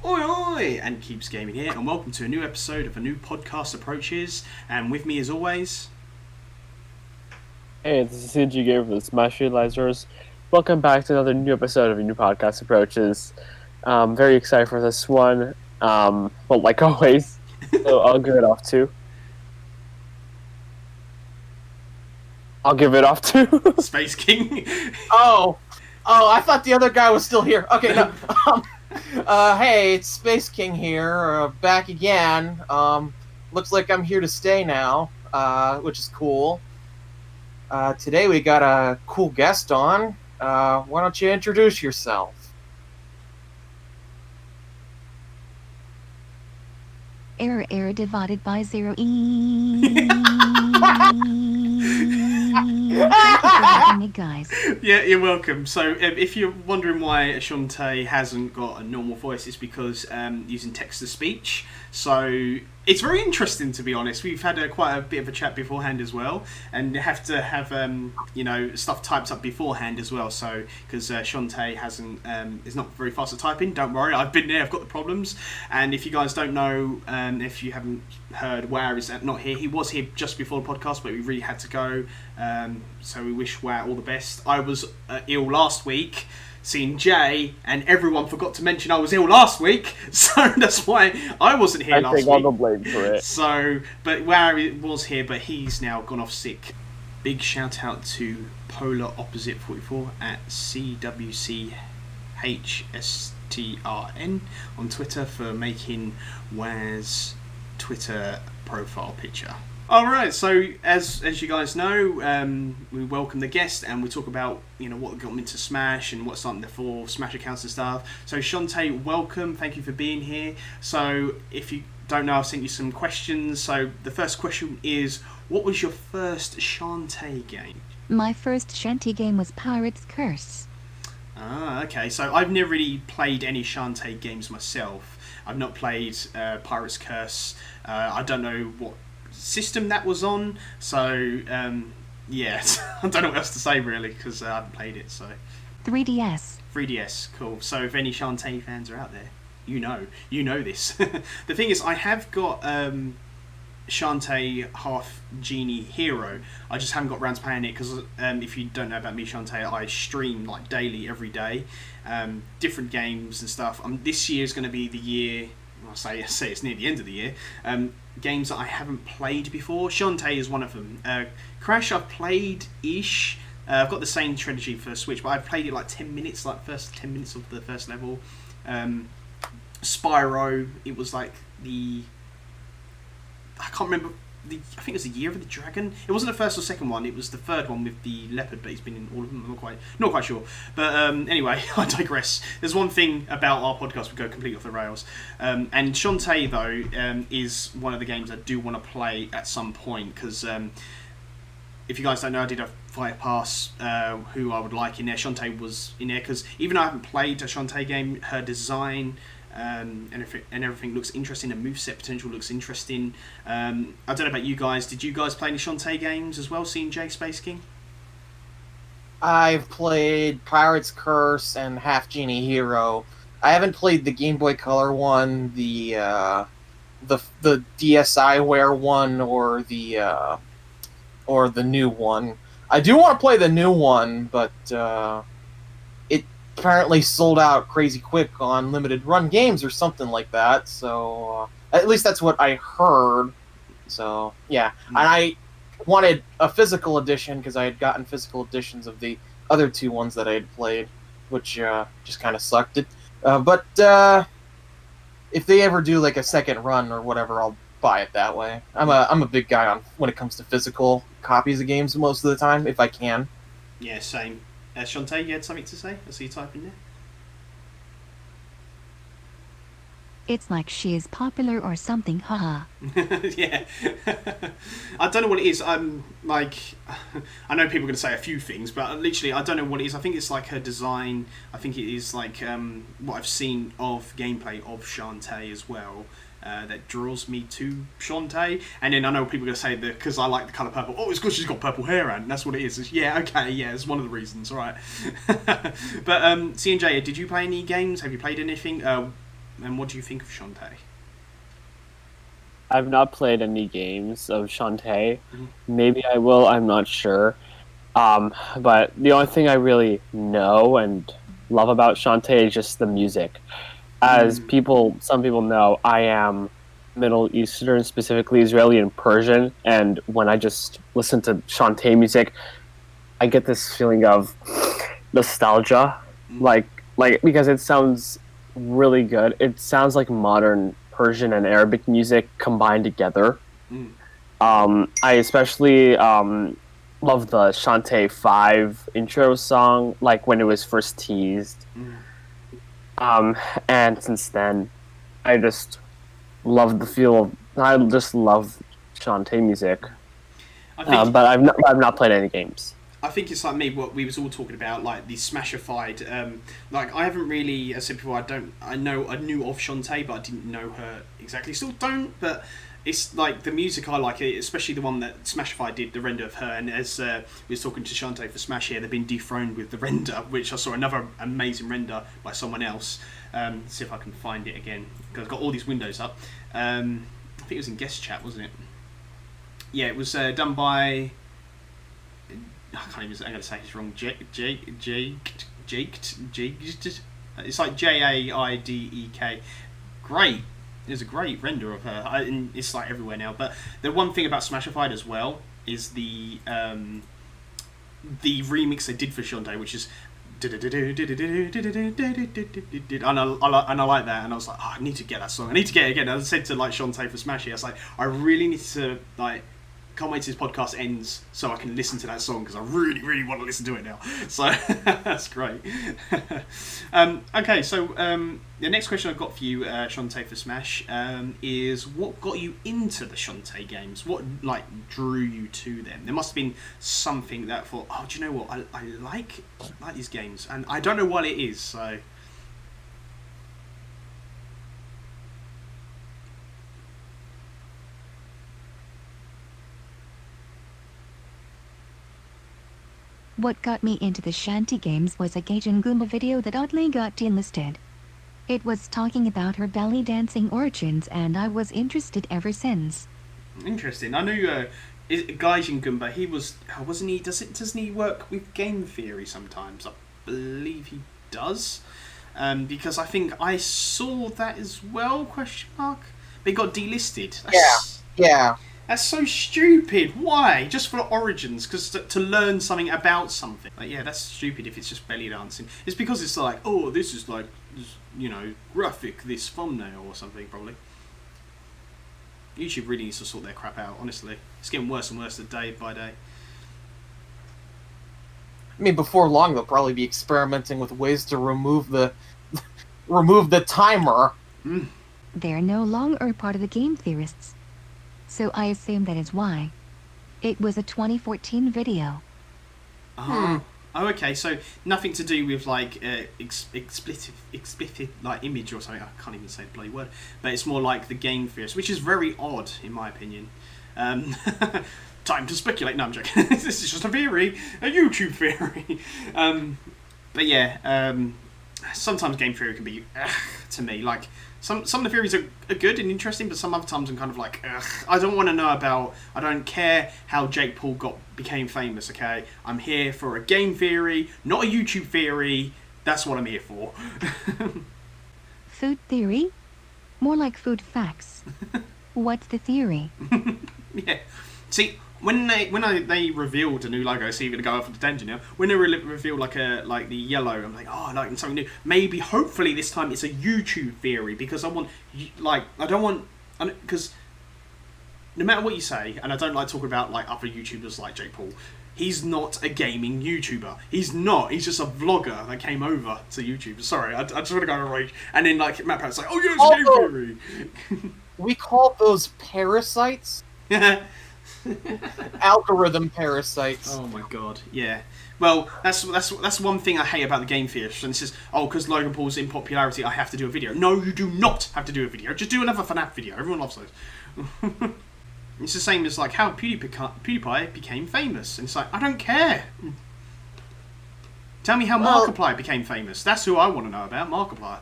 Oi oi! AntKeepsGaming here, and welcome to a new episode of a new podcast approaches. And with me, as always, Hey, this is CG Gamer from the Smashlazers. Welcome back to another new episode of a new podcast approaches. Very excited for this one. But like always, so I'll give it off to. I'll give it off to. SpaceKing. I thought the other guy was still here. Okay, no. Hey, it's SpaceKing here, back again. Looks like I'm here to stay now, which is cool. Today we got a cool guest on. Why don't you introduce yourself? Error divided by 0. Thank you for having me, guys. Yeah, you're welcome. So, if you're wondering why Shantae hasn't got a normal voice, it's because using text-to-speech. So, it's very interesting, to be honest. We've had quite a bit of a chat beforehand as well, and have to have stuff typed up beforehand as well. So, because Shantae is not very fast at typing, don't worry. I've been there. I've got the problems. And if you guys don't know, if you haven't heard, Wah is not here. He was here just before the podcast, but we really had to go. So we wish Wah all the best. I was ill last week, seeing Jay, and everyone forgot to mention I was ill last week, so that's why I wasn't here last week. I take all the blame for it. So, but Wah was here, but he's now gone off sick. Big shout out to Polar Opposite 44 at CWCHSTRN on Twitter for making Wah's Twitter profile picture. Alright, so as you guys know, we welcome the guest and we talk about what got them into Smash and what's on there for Smash accounts and stuff. So Shantae, welcome, thank you for being here. So if you don't know, I've sent you some questions. So the first question is, what was your first Shantae game? My first Shantae game was Pirate's Curse. Ah, okay. So I've never really played any Shantae games myself. I've not played Pirate's Curse. I don't know what system that was on, so yeah, I don't know what else to say really, because I haven't played it. So 3DS, cool. So if any Shantae fans are out there, you know this. The thing is, I have got Shantae half Genie Hero. I just haven't got around to playing it because if you don't know about me, Shantae, I stream like daily every day, different games and stuff. This year is going to be the year. I say it's near the end of the year. Games that I haven't played before. Shantae is one of them. Crash I've played-ish. I've got the same trilogy for Switch, but I've played it like 10 minutes, like first 10 minutes of the first level. Spyro, it was like I can't remember. I think it was the Year of the Dragon. It wasn't the first or second one. It was the third one with the leopard, but he's been in all of them. I'm not quite sure. But anyway, I digress. There's one thing about our podcast we go completely off the rails. And Shantae though is one of the games I do want to play at some point because if you guys don't know, I did a Fight Pass who I would like in there. Shantae was in there because even though I haven't played a Shantae game, her design. And everything looks interesting. The moveset potential looks interesting. I don't know about you guys. Did you guys play any Shantae games as well? Seeing Jay SpaceKing? I've played Pirate's Curse and Half Genie Hero. I haven't played the Game Boy Color one, the DSiWare one, or the new one. I do want to play the new one, but it apparently sold out crazy quick on limited run games or something like that. So at least that's what I heard. So yeah, and I wanted a physical edition because I had gotten physical editions of the other two ones that I had played, which just kind of sucked it. But if they ever do like a second run or whatever, I'll buy it that way. I'm a big guy on when it comes to physical copies of games most of the time, if I can. Yeah, same. Shantae, you had something to say? I see you typing there. It's like she is popular or something, haha. Yeah. I don't know what it is. I'm like, I know people are going to say a few things, but literally I don't know what it is. I think it's like her design. I think it is like what I've seen of gameplay of Shantae as well. That draws me to Shantae. And then I know people are going to say that because I like the colour purple, oh, it's because she's got purple hair, and that's what it is. It's, yeah, okay, yeah, it's one of the reasons, alright. But, C&J, did you play any games? Have you played anything? and what do you think of Shantae? I've not played any games of Shantae. Mhm. Maybe I will. I'm not sure. But the only thing I really know and love about Shantae is just the music. As some people know, I am Middle Eastern, specifically Israeli and Persian, and when I just listen to Shantae music, I get this feeling of nostalgia, like because it sounds really good. It sounds like modern Persian and Arabic music combined together. Mm. I especially love the Shantae 5 intro song, like when it was first teased. And since then, I just love the feel of. I just love Shantae music. But I've not played any games. I think it's like me, what we was all talking about, like the smashified. Like I haven't really, as I said before, I knew of Shantae, but I didn't know her exactly. Still don't, but it's like the music I like, especially the one that Smashified did, the render of her. And as we was talking to Shantae4Smash here, they've been dethroned with the render, which I saw another amazing render by someone else. See if I can find it again, because I've got all these windows up. I think it was in guest chat, wasn't it? Yeah, it was done by. I can't even. I'm going to say it's wrong. Jake. It's like Jaidek. Great. There's a great render of her. And it's like everywhere now. But the one thing about Smashified as well is the remix they did for Shantae, which is. And I like that, and I was like, oh, I need to get that song. I need to get it again. I said to like Shantae4Smash, I was like, I really need to like. Can't wait till this podcast ends so I can listen to that song, because I really, really want to listen to it now. So that's great. Okay, so the next question I've got for you, Shantae4Smash, is what got you into the Shantae games? What like drew you to them? There must have been something that thought, oh, do you know what? I like these games, and I don't know what it is. So. What got me into the Shantae games was a Gaijin Goomba video that oddly got delisted. It was talking about her belly dancing origins, and I was interested ever since. Interesting. I knew Gaijin Goomba, he was, wasn't he, doesn't he work with game theory sometimes? I believe he does. Because I think I saw that as well, question mark. But it got delisted. Yeah. That's so stupid. Why? Just for origins? Because to learn something about something. Like, yeah, that's stupid if it's just belly dancing. It's because it's like, oh, this is like, you know, graphic, this thumbnail or something, probably. YouTube really needs to sort their crap out, honestly. It's getting worse and worse day by day. I mean, before long, they'll probably be experimenting with ways to remove the timer. They're no longer part of the game theorists. So I assume that is why. It was a 2014 video. Oh, okay. So nothing to do with like explicit like image or something. I can't even say the bloody word. But it's more like the game theorist, which is very odd in my opinion. Time to speculate. No, I'm joking. This is just a theory, a YouTube theory. But yeah, sometimes game theory can be to me like. Some of the theories are good and interesting, but some other times I'm kind of like, ugh, I don't want to know about. I don't care how Jake Paul became famous. Okay, I'm here for a game theory, not a YouTube theory. That's what I'm here for. Food theory? More like food facts. What's the theory? Yeah. See, when they revealed a new logo, so you're gonna go off on the tangent now. When they revealed like the yellow, I'm like, oh, I like something new. Maybe, hopefully, this time it's a YouTube theory, because I don't want, because no matter what you say, and I don't like talking about like other YouTubers like Jake Paul. He's not a gaming YouTuber. He's not. He's just a vlogger that came over to YouTube. Sorry, I just want to go on a rage. And then like Matt Pratt's like, oh yeah, it's a game theory. We call those parasites. Algorithm parasites. Oh my god, yeah. Well, that's one thing I hate about the game theorists. And it says, oh, because Logan Paul's in popularity, I have to do a video. No, you do not have to do a video. Just do another FNAF video. Everyone loves those. It's the same as like how PewDiePie became famous. And it's like, I don't care. Tell me how Markiplier became famous. That's who I want to know about, Markiplier.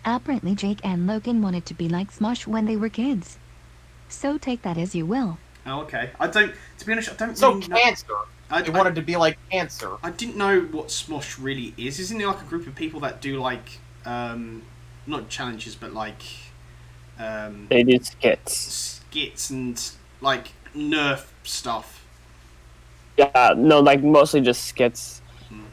Apparently Jake and Logan wanted to be like Smosh when they were kids. So take that as you will. Oh, okay. I don't. To be honest, I don't. So really know. Cancer. They wanted to be like Cancer. I didn't know what Smosh really is. Isn't it like a group of people that do like, not challenges, but like, They do skits. skits and like Nerf stuff. Yeah, no, like mostly just skits.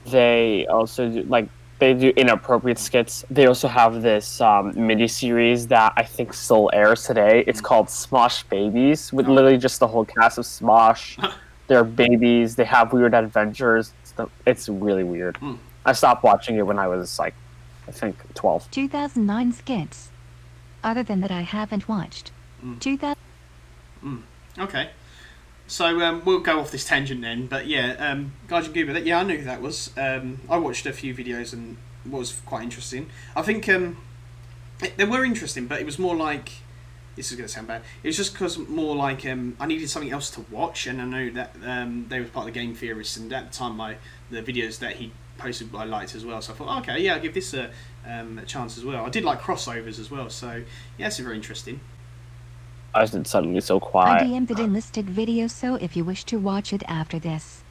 They also do, like, they do inappropriate skits. They also have this mini series that I think still airs today. It's called Smosh Babies, with literally just the whole cast of Smosh. They're babies. They have weird adventures. It's really weird. I stopped watching it when I was like, I think 12. 2009 skits. Other than that, I haven't watched. 2000. Okay. So we'll go off this tangent then, but yeah, Guardian Goober, yeah, I knew who that was. I watched a few videos and it was quite interesting. I think they were interesting, but it was more like, this is going to sound bad, it was just because more like I needed something else to watch, and I know that they were part of the Game Theorists, and at the time the videos that he posted I liked as well, so I thought, okay, yeah, I'll give this a chance as well. I did like crossovers as well, so yeah, it's very interesting. I was suddenly so I quiet. DM'd it in listed video, so if you wish to watch it after this.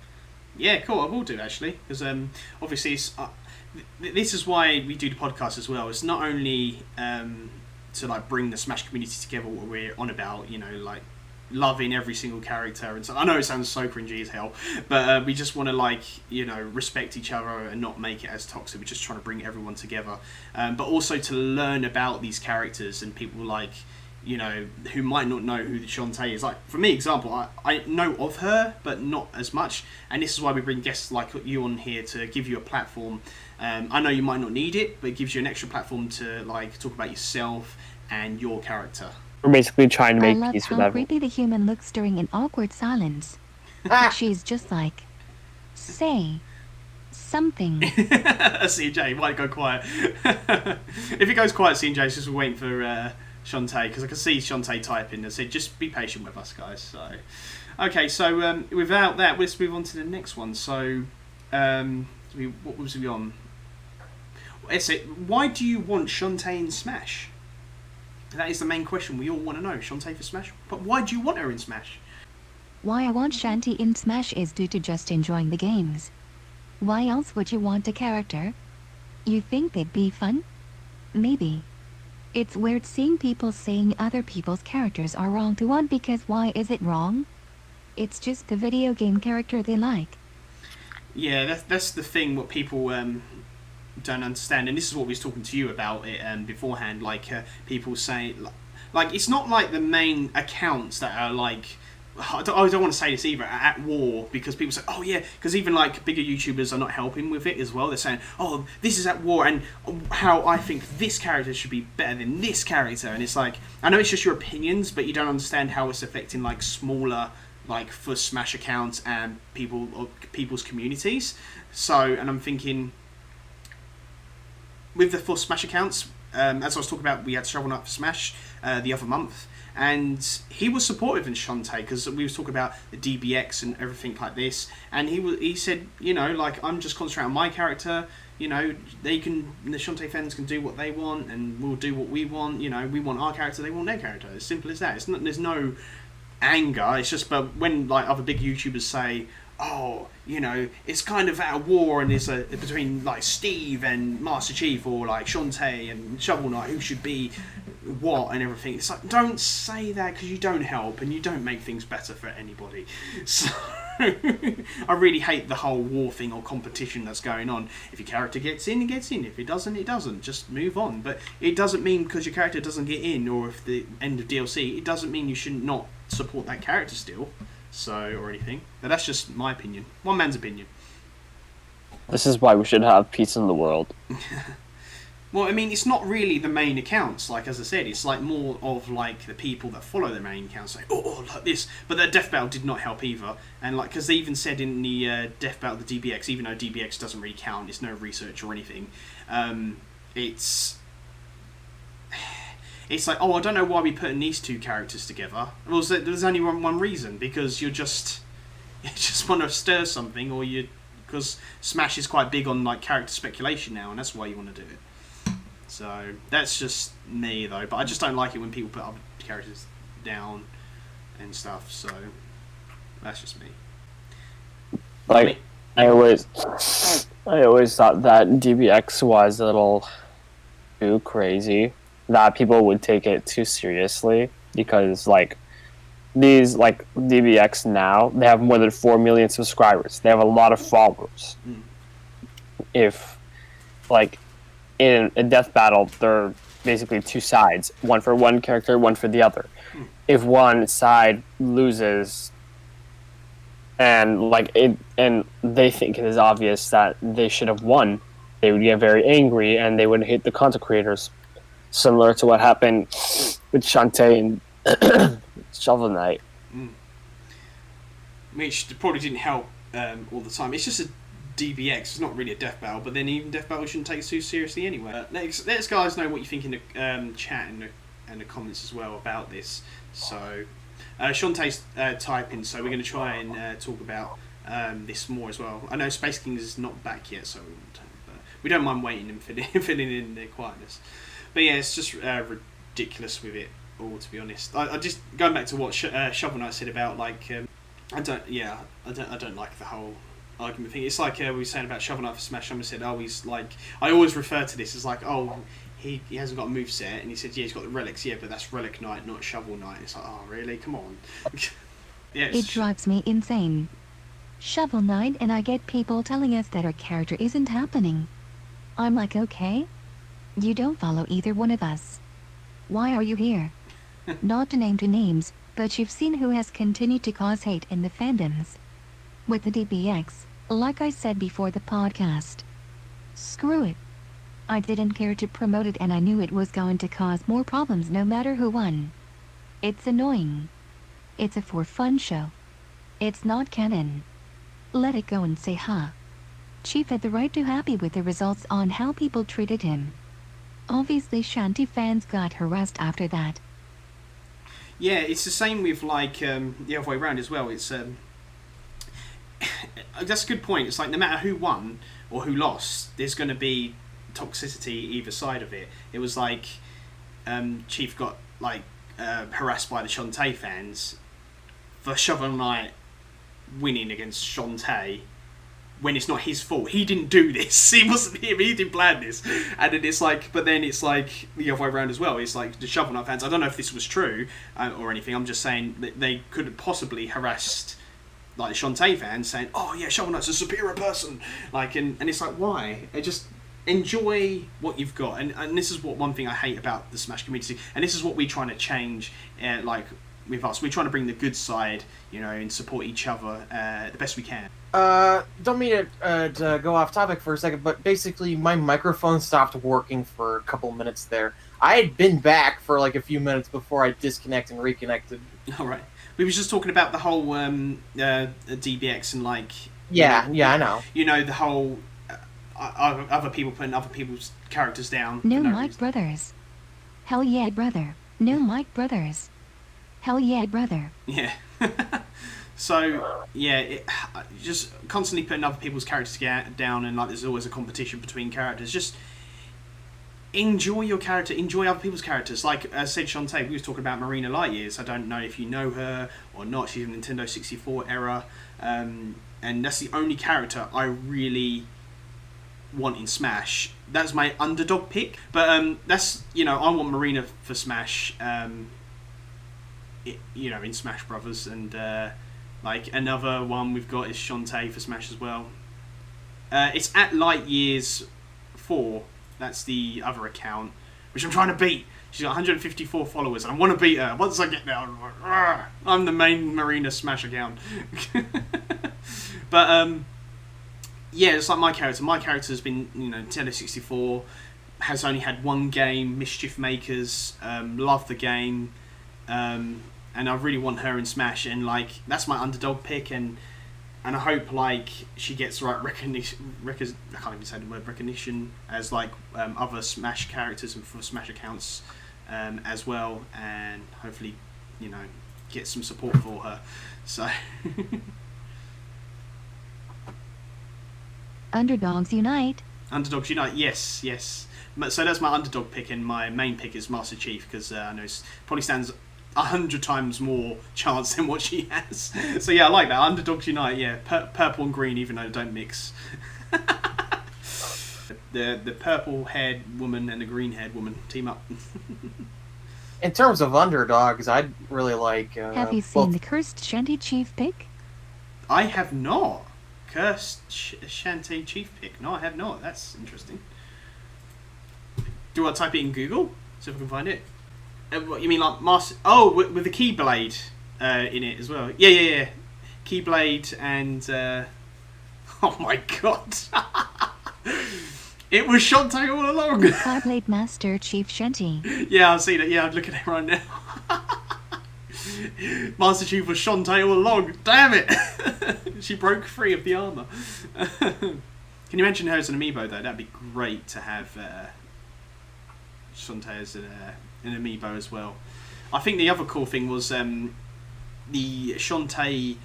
Yeah, cool. I will do actually, because obviously this is why we do the podcast as well. It's not only to like bring the Smash community together, what we're on about, you know, like loving every single character and so. I know it sounds so cringy as hell, but we just want to like, you know, respect each other and not make it as toxic. We're just trying to bring everyone together, but also to learn about these characters and people like, you know, who might not know who the Shantae is. Like, for me, example, I know of her, but not as much. And this is why we bring guests like you on here to give you a platform. I know you might not need it, but it gives you an extra platform to, like, talk about yourself and your character. We're basically trying to I make love peace with how everyone. creepy the human looks during an awkward silence. She's just like, say something. CJ, might go quiet. If it goes quiet, CJ, it's just waiting for Shantae, because I can see Shantae typing and said, just be patient with us, guys. So, okay, so without that, let's move on to the next one. So, what was we on? Why do you want Shantae in Smash? That is the main question we all want to know. Shantae4Smash, but why do you want her in Smash? Why I want Shantae in Smash is due to just enjoying the games. Why else would you want a character? You think they'd be fun? Maybe. It's weird seeing people saying other people's characters are wrong to want, because why is it wrong? It's just the video game character they like. Yeah, that's the thing what people don't understand, and this is what we was talking to you about it beforehand. Like people say, like it's not like the main accounts that are like. I don't want to say this either, at war, because people say, oh yeah, because even like bigger YouTubers are not helping with it as well. They're saying, oh, this is at war, and how I think this character should be better than this character, and it's like, I know it's just your opinions, but you don't understand how it's affecting like smaller, like for Smash accounts and people's communities. So, and I'm thinking, with the full Smash accounts, as I was talking about, we had Shovel Knight for Smash the other month, and he was supportive in Shantae, because we was talking about the DBX and everything like this, and he said, you know, like, I'm just concentrating on my character, you know, the Shantae fans can do what they want, and we'll do what we want, you know, we want our character, they want their character, as simple as that. There's no anger, it's just, but when like other big YouTubers say, oh, you know, it's kind of at a war, and it's between like Steve and Master Chief, or like Shantae and Shovel Knight, who should be what and everything. It's like, don't say that, because you don't help and you don't make things better for anybody. So I really hate the whole war thing or competition that's going on. If your character gets in, it gets in. If it doesn't, it doesn't. Just move on. But it doesn't mean because your character doesn't get in, or if the end of DLC, it doesn't mean you should not support that character still. So, or anything. But that's just my opinion. One man's opinion. This is why we should have peace in the world. Well, I mean, it's not really the main accounts, like, as I said, it's like more of like the people that follow the main accounts, like, oh, like this. But the Death Battle did not help either. And like, because they even said in the Death Battle, the DBX, even though DBX doesn't really count, it's no research or anything, it's like, oh, I don't know why we're putting these two characters together. Well, there's only one reason, because you just want to stir something, or because Smash is quite big on like character speculation now, and that's why you want to do it. So that's just me though. But I just don't like it when people put other characters down and stuff. So that's just me. Like I always thought that DBX was a little too crazy, that people would take it too seriously, because like these like DBX now, they have more than 4 million subscribers. They have a lot of followers. If like in a death battle, they're basically two sides, one for one character, one for the other. If one side loses and they think it is obvious that they should have won, they would get very angry and they would hate the content creators, similar to what happened with Shantae and Shovel Knight. Which probably didn't help all the time. It's just a DBX, it's not really a death battle, but then even death battle shouldn't take it too seriously anyway. Let us guys know what you think in the chat and the comments as well about this. So Shantae's typing, so we're going to try and talk about this more as well. I know SpaceKing is not back yet, so we don't mind waiting and filling in the quietness. But yeah, it's just ridiculous with it all, to be honest. I just going back to what Shovel Knight said about like I don't like the whole argument thing. It's like we were saying about Shovel Knight for Smash. Someone said, "Oh, he's like." I always refer to this as like, "Oh, he hasn't got a moveset," and he said, "Yeah, he's got the relics." Yeah, but that's Relic Knight, not Shovel Knight. It's like, oh, really? Come on. Yeah, It drives me insane. Shovel Knight, and I get people telling us that our character isn't happening. I'm like, okay, you don't follow either one of us. Why are you here? Not to name names, but you've seen who has continued to cause hate in the fandoms. With the DBX, like I said before the podcast. Screw it. I didn't care to promote it, and I knew it was going to cause more problems no matter who won. It's annoying. It's a for fun show. It's not canon. Let it go and say ha. Chief had the right to happy with the results on how people treated him. Obviously Shantae fans got harassed after that. Yeah, it's the same with like the other way around as well. It's that's a good point. It's like no matter who won or who lost, there's going to be toxicity either side of it. It was like Chief got like harassed by the Shantae fans for Shovel Knight winning against Shantae when it's not his fault. He didn't do this. It wasn't him. He didn't plan this. And then it's like, but then it's like the other way around as well. It's like the Shovel Knight fans. I don't know if this was true or anything. I'm just saying that they could have possibly harassed like the Shantae fans, saying, "Oh yeah, Shovel Knight's a superior person." Like, and it's like, why? Just enjoy what you've got. And this is one thing I hate about the Smash community. And this is what we're trying to change. Like with us, we're trying to bring the good side, you know, and support each other the best we can. Don't mean to go off topic for a second, but basically my microphone stopped working for a couple minutes there. I had been back for like a few minutes before I disconnected and reconnected. All right. We were just talking about the whole DBX and like... Yeah, I know. You know, the whole other people putting other people's characters down. No Mike Brothers. Hell yeah, brother. No Mike Brothers. Hell yeah, brother. Yeah. So, yeah, just constantly putting other people's characters down, and like there's always a competition between characters. Just enjoy your character, enjoy other people's characters. Like said Shantae, we was talking about Marina Lightyears. I don't know if you know her or not. She's a Nintendo 64 era, and that's the only character I really want in Smash. That's my underdog pick. But that's, you know, I want Marina for Smash. You know, in Smash Brothers, and like another one we've got is Shantae for Smash as well. It's at Lightyears 4. That's the other account, which I'm trying to beat. She's got 154 followers, and I want to beat her. Once I get there, I'm the main Marina Smash account. But yeah, it's like my character. My character's been, you know, Nintendo 64, has only had one game, Mischief Makers. Love the game, and I really want her in Smash. And like that's my underdog pick, and I hope like she gets the right recognition. I can't even say the word recognition as like other Smash characters and for Smash accounts as well, and hopefully, you know, get some support for her. So. Underdogs unite. Underdogs Unite, yes. So that's my underdog pick, and my main pick is Master Chief, because I know it probably stands 100 times more chance than what she has. So yeah, I like that. Underdogs Unite, yeah. Purple and green, even though they don't mix. the purple-haired woman and the green-haired woman team up. In terms of underdogs, I'd really like... Have you seen the cursed Shanty Chief pick? I have not. Cursed Shantae Chief pick. No, I have not. That's interesting. Do I type it in Google? See if I can find it. What, you mean like Master... Oh, with the Keyblade in it as well. Yeah. Keyblade and... Oh my god. It was Shantae all along. Keyblade Master Chief Shanty. Yeah, I've seen it. Yeah, I'm looking at it right now. Master Chief was Shantae all along. Damn it! She broke free of the armour. Can you mention her as an amiibo, though? That'd be great to have Shantae as an amiibo as well. I think the other cool thing was the Shantae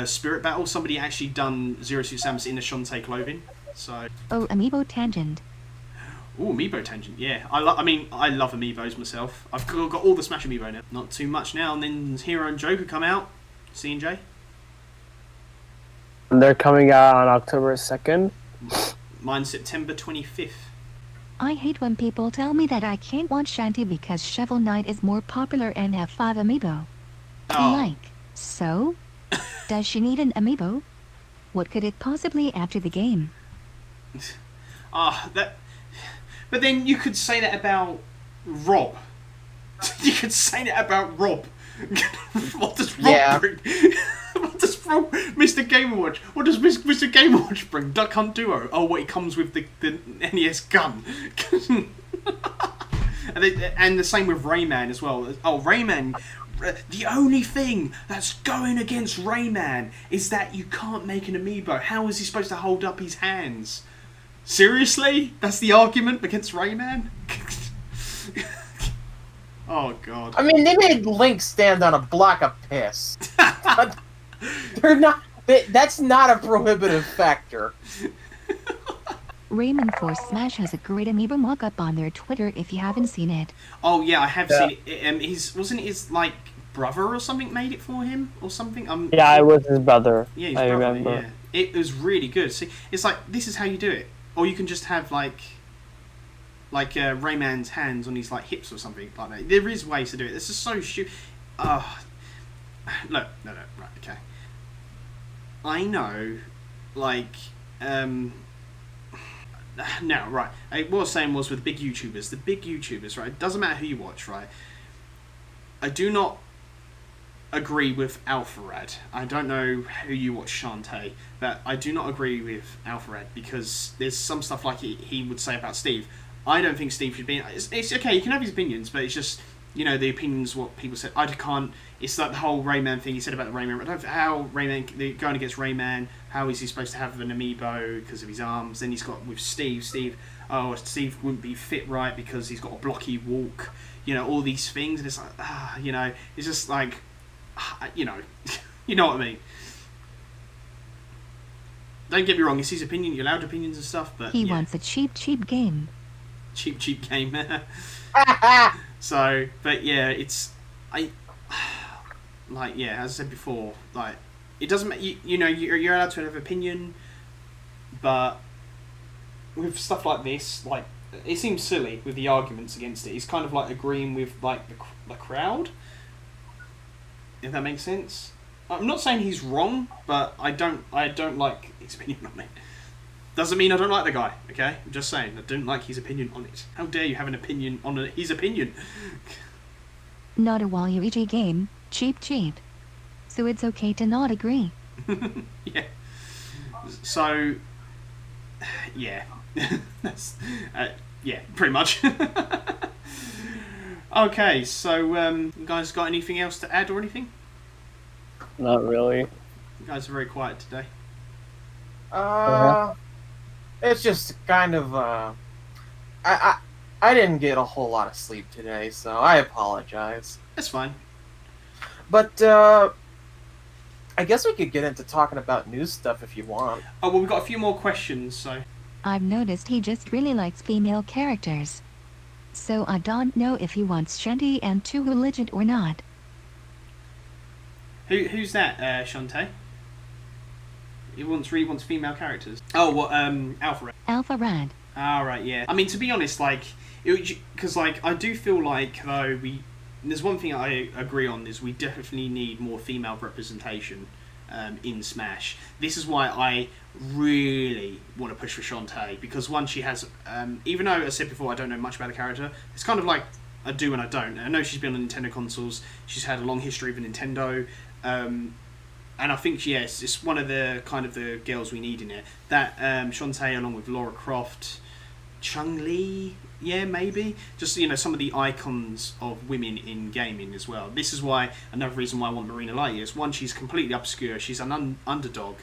Spirit Battle. Somebody actually done Zero Suit Samus in the Shantae clothing. So. Oh, amiibo tangent. Ooh, amiibo tangent, yeah. I love amiibos myself. I've got all the Smash amiibo now. Not too much now, and then Hero and Joker come out. C&J. And they're coming out on October 2nd. Mine's September 25th. I hate when people tell me that I can't want Shanty because Shovel Knight is more popular and have 5 amiibo. Oh. So? Does she need an amiibo? What could it possibly add to the game? But then you could say that about Rob. You could say that about Rob. What does Rob bring? What does Rob, Mr. Game & Watch? What does Mr. Game & Watch bring? Duck Hunt Duo. Oh, what? He comes with the NES gun. And the same with Rayman as well. Oh, Rayman. The only thing that's going against Rayman is that you can't make an amiibo. How is he supposed to hold up his hands? Seriously? That's the argument against Rayman? Oh, God. I mean, they made Link stand on a block of piss. They're not... That's not a prohibitive factor. Raymond4Smash has a great amiibo mock-up on their Twitter if you haven't seen it. Oh, yeah, I have seen it. Wasn't his, like, brother or something made it for him? Or something? Yeah, it was his brother. Yeah, his brother, remember. Yeah. It was really good. See, it's like, this is how you do it. Or you can just have, like Rayman's hands on his, like, hips or something like that. There is ways to do it. This is so stupid. No, right, okay. I know, like, no, right. What I was saying was with the big YouTubers, right? It doesn't matter who you watch, right? I do not agree with Alpharad. I don't know who you watch Shantae, but I do not agree with Alpharad because there's some stuff like he would say about Steve. I don't think Steve should be... It's okay, you can have his opinions, but it's just, you know, the opinions, what people said. I can't... It's like the whole Rayman thing he said about the Rayman. I don't know how Rayman... They're going against Rayman. How is he supposed to have an amiibo because of his arms? Then he's got with Steve. Steve wouldn't be fit right because he's got a blocky walk. You know, all these things. And it's like, you know, it's just like... You know, you know what I mean. Don't get me wrong, it's his opinion, you're allowed opinions and stuff, but he wants a cheap game. Cheap game. So, but yeah, it's as I said before, like it doesn't you know you're allowed to have opinion, but with stuff like this, like it seems silly with the arguments against it. It's kind of like agreeing with like the crowd. If that makes sense. I'm not saying he's wrong, but I don't like his opinion on it. Doesn't mean I don't like the guy, okay? I'm just saying, I don't like his opinion on it. How dare you have an opinion on his opinion? Not a Waluigi game, cheap. So it's okay to not agree. Yeah. So, yeah. That's, yeah, pretty much. Okay, so you guys got anything else to add or anything? Not really. You guys are very quiet today. It's just kind of I didn't get a whole lot of sleep today, so I apologize. That's fine. But I guess we could get into talking about news stuff if you want. Oh well, we've got a few more questions, so I've noticed he just really likes female characters. So I don't know if he wants Shantae and 2 legit or not. Who's that, Shantae? He really wants female characters. Oh, what, Alpha Red. Alpha Rad. Right, yeah. I mean, to be honest, like, because, like, I do feel like, though, there's one thing I agree on, is we definitely need more female representation in Smash. This is why I really want to push for Shantae, because one, she has, even though, as I said before, I don't know much about the character, it's kind of like I do and I don't. I know she's been on Nintendo consoles, she's had a long history with Nintendo, and I think, yes, it's one of the kind of the girls we need in it. That Shantae, along with Lara Croft, Chun-Li, yeah, maybe. Just, you know, some of the icons of women in gaming as well. This is why, another reason why I want Marina Light is, one, she's completely obscure, she's an underdog,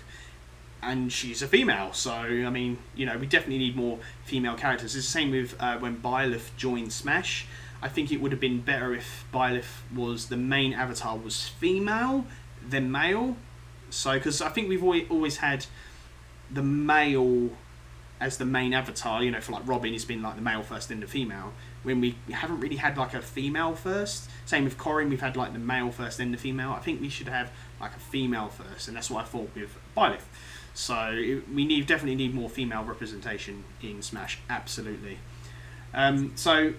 and she's a female. So, I mean, you know, we definitely need more female characters. It's the same with when Byleth joined Smash. I think it would have been better if Byleth was, the main avatar was female than male. So, because I think we've always had the male as the main avatar, you know, for like Robin, it's been like the male first, then the female. When we haven't really had like a female first. Same with Corrin, we've had like the male first, then the female. I think we should have like a female first, and that's what I thought with Byleth. So we definitely need more female representation in Smash, absolutely. So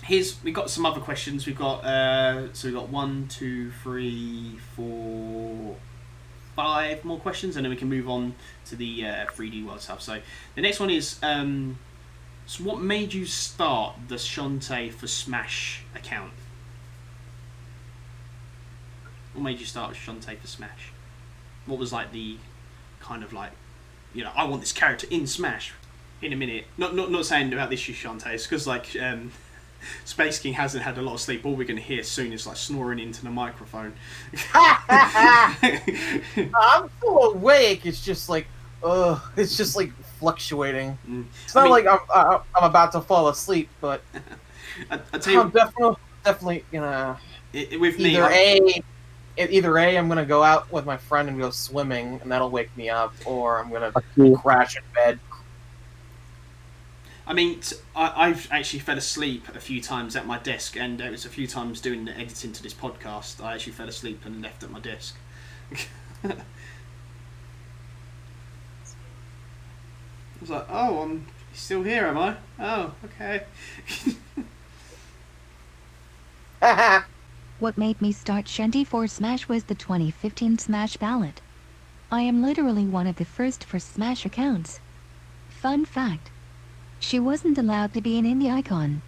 we've got some other questions. We've got 1, 2, 3, 4, 5 more questions, and then we can move on to the 3D World stuff. So the next one is, so what made you start the Shantae4Smash account? What made you start with Shantae4Smash? What was like the kind of like, you know, I want this character in Smash in a minute. Not saying about this issue, Shantae. It's because like SpaceKing hasn't had a lot of sleep. All we're going to hear soon is like snoring into the microphone. I'm full awake. It's just like, it's just like fluctuating. It's not like I'm about to fall asleep, but I tell you, I'm definitely gonna. With me, Either A, I'm gonna go out with my friend and go swimming, and that'll wake me up, or I'm gonna crash in bed. I mean, I've actually fell asleep a few times at my desk, and it was a few times doing the editing to this podcast. I actually fell asleep and left at my desk. I was like, oh, I'm still here, am I? Oh, okay. What made me start Shantae4Smash was the 2015 Smash ballot. I am literally one of the first for Smash accounts. Fun fact. She wasn't allowed to be an indie icon.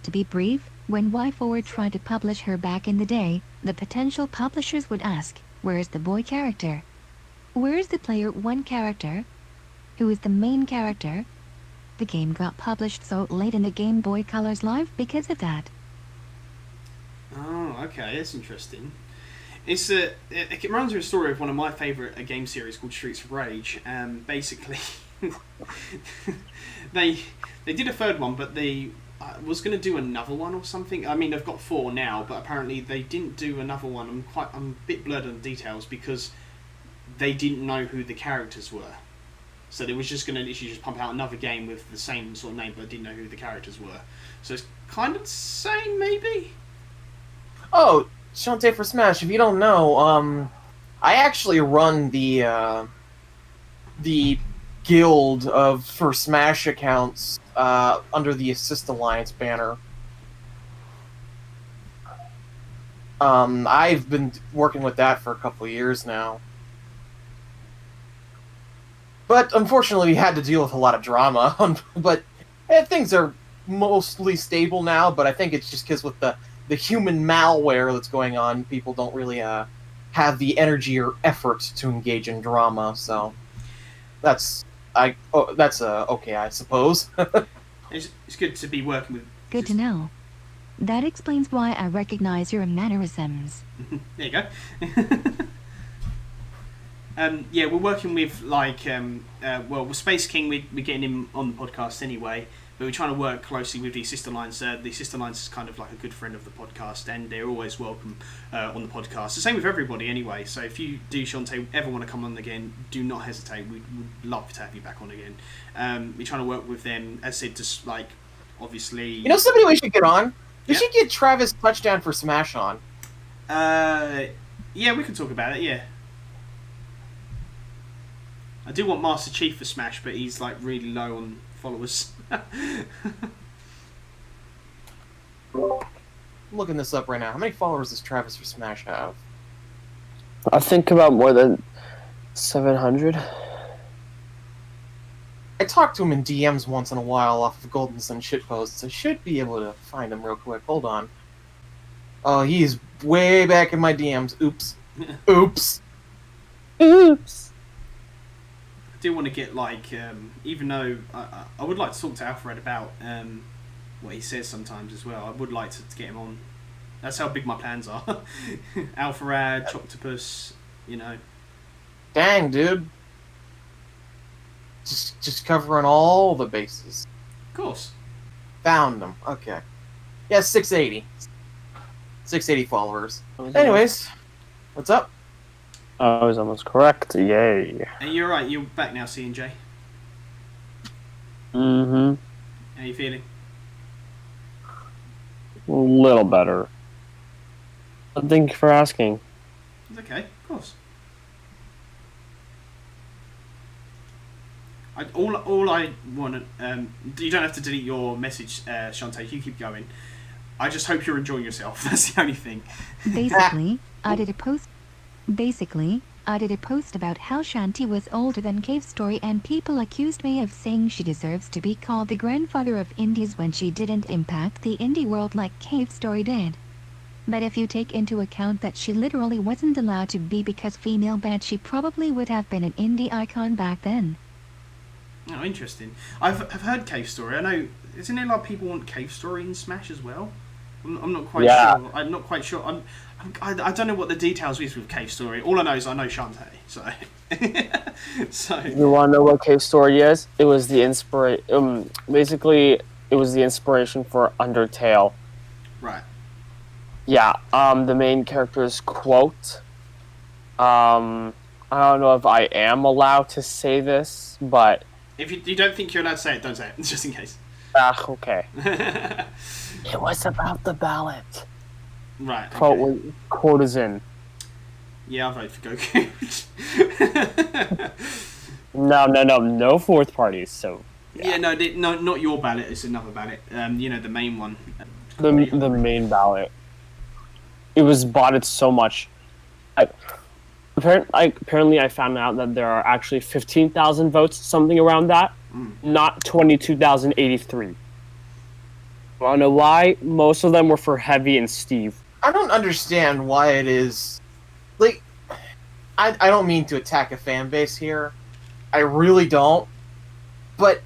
To be brief, when WAHforward tried to publish her back in the day, the potential publishers would ask, where's the boy character? Where's the player 1 character? Who is the main character? The game got published so late in the Game Boy Color's life because of that. Oh, okay, that's interesting. It reminds me of a story of one of my favourite game series called Streets of Rage. Basically, they did a third one, but they was going to do another one or something. I mean, they've got 4 now, but apparently they didn't do another one. I'm a bit blurred on the details because they didn't know who the characters were. So they was just going to literally just pump out another game with the same sort of name, but didn't know who the characters were. So it's kind of the same, maybe? Oh, Shantae4Smash, if you don't know, I actually run the guild for Smash accounts under the Assist Alliance banner. I've been working with that for a couple of years now. But unfortunately, we had to deal with a lot of drama. But things are mostly stable now, but I think it's just because with the human malware that's going on, people don't really have the energy or effort to engage in drama. So that's okay, I suppose. It's good to be working with. Good to know. That explains why I recognize your mannerisms. There you go. Yeah, we're working with like with SpaceKing. We're getting him on the podcast anyway. but we're trying to work closely with the Sister Lines. The Sister Lines is kind of like a good friend of the podcast, and they're always welcome on the podcast. The same with everybody anyway. So if you do, Shantae, ever want to come on again, do not hesitate. We'd love to have you back on again. We're trying to work with them, as I said, just like, obviously... You know somebody we should get on? We should get Travis Touchdown for Smash on. Yeah, we can talk about it, yeah. I do want Master Chief for Smash, but he's like really low on followers. I'm looking this up right now. How many followers does Travis for Smash have? I think about more than 700. I talk to him in DMs once in a while off of Golden Sun shitposts. I should be able to find him real quick. Hold on. Oh, he's way back in my DMs. Oops. Oops. Oops. I do want to get like, even though I would like to talk to Alfred about what he says sometimes as well. I would like to get him on. That's how big my plans are. Alfred, Choctopus, you know. Dang, dude. Just covering all the bases. Of course. Found them. Okay. Yeah, 680. 680 followers. Anyways, what's up? I was almost correct. Yay. And you're right. You're back now, C&J. Mm-hmm. How you feeling? A little better. But thank you for asking. It's okay. Of course. All I want to... you don't have to delete your message, Shantae. You keep going. I just hope you're enjoying yourself. That's the only thing. Basically, I did a post about how Shantae was older than Cave Story, and people accused me of saying she deserves to be called the grandfather of indies when she didn't impact the indie world like Cave Story did. But if you take into account that she literally wasn't allowed to be because female banned, she probably would have been an indie icon back then. Oh, interesting. I've heard Cave Story. I know, isn't it like people want Cave Story in Smash as well? I'm not quite sure. I'm not quite sure. I don't know what the details is with Cave Story. All I know is I know Shantae. So, You want to know what Cave Story is? It was the basically, it was the inspiration for Undertale. Right. Yeah. The main character's quote. I don't know if I am allowed to say this, but if you don't think you're allowed to say it, don't say it, just in case. Okay. It was about the ballot. Right. Okay. Quote is in. Yeah, I'll vote for Goku. No fourth parties. So. Yeah, no, not your ballot. It's another ballot. You know, the main one. The main ballot. It was botted so much. Apparently, I found out that there are actually 15,000 votes, something around that, not 22,083. I don't know why. Most of them were for Heavy and Steve. I don't understand why it is... Like, I don't mean to attack a fan base here. I really don't. But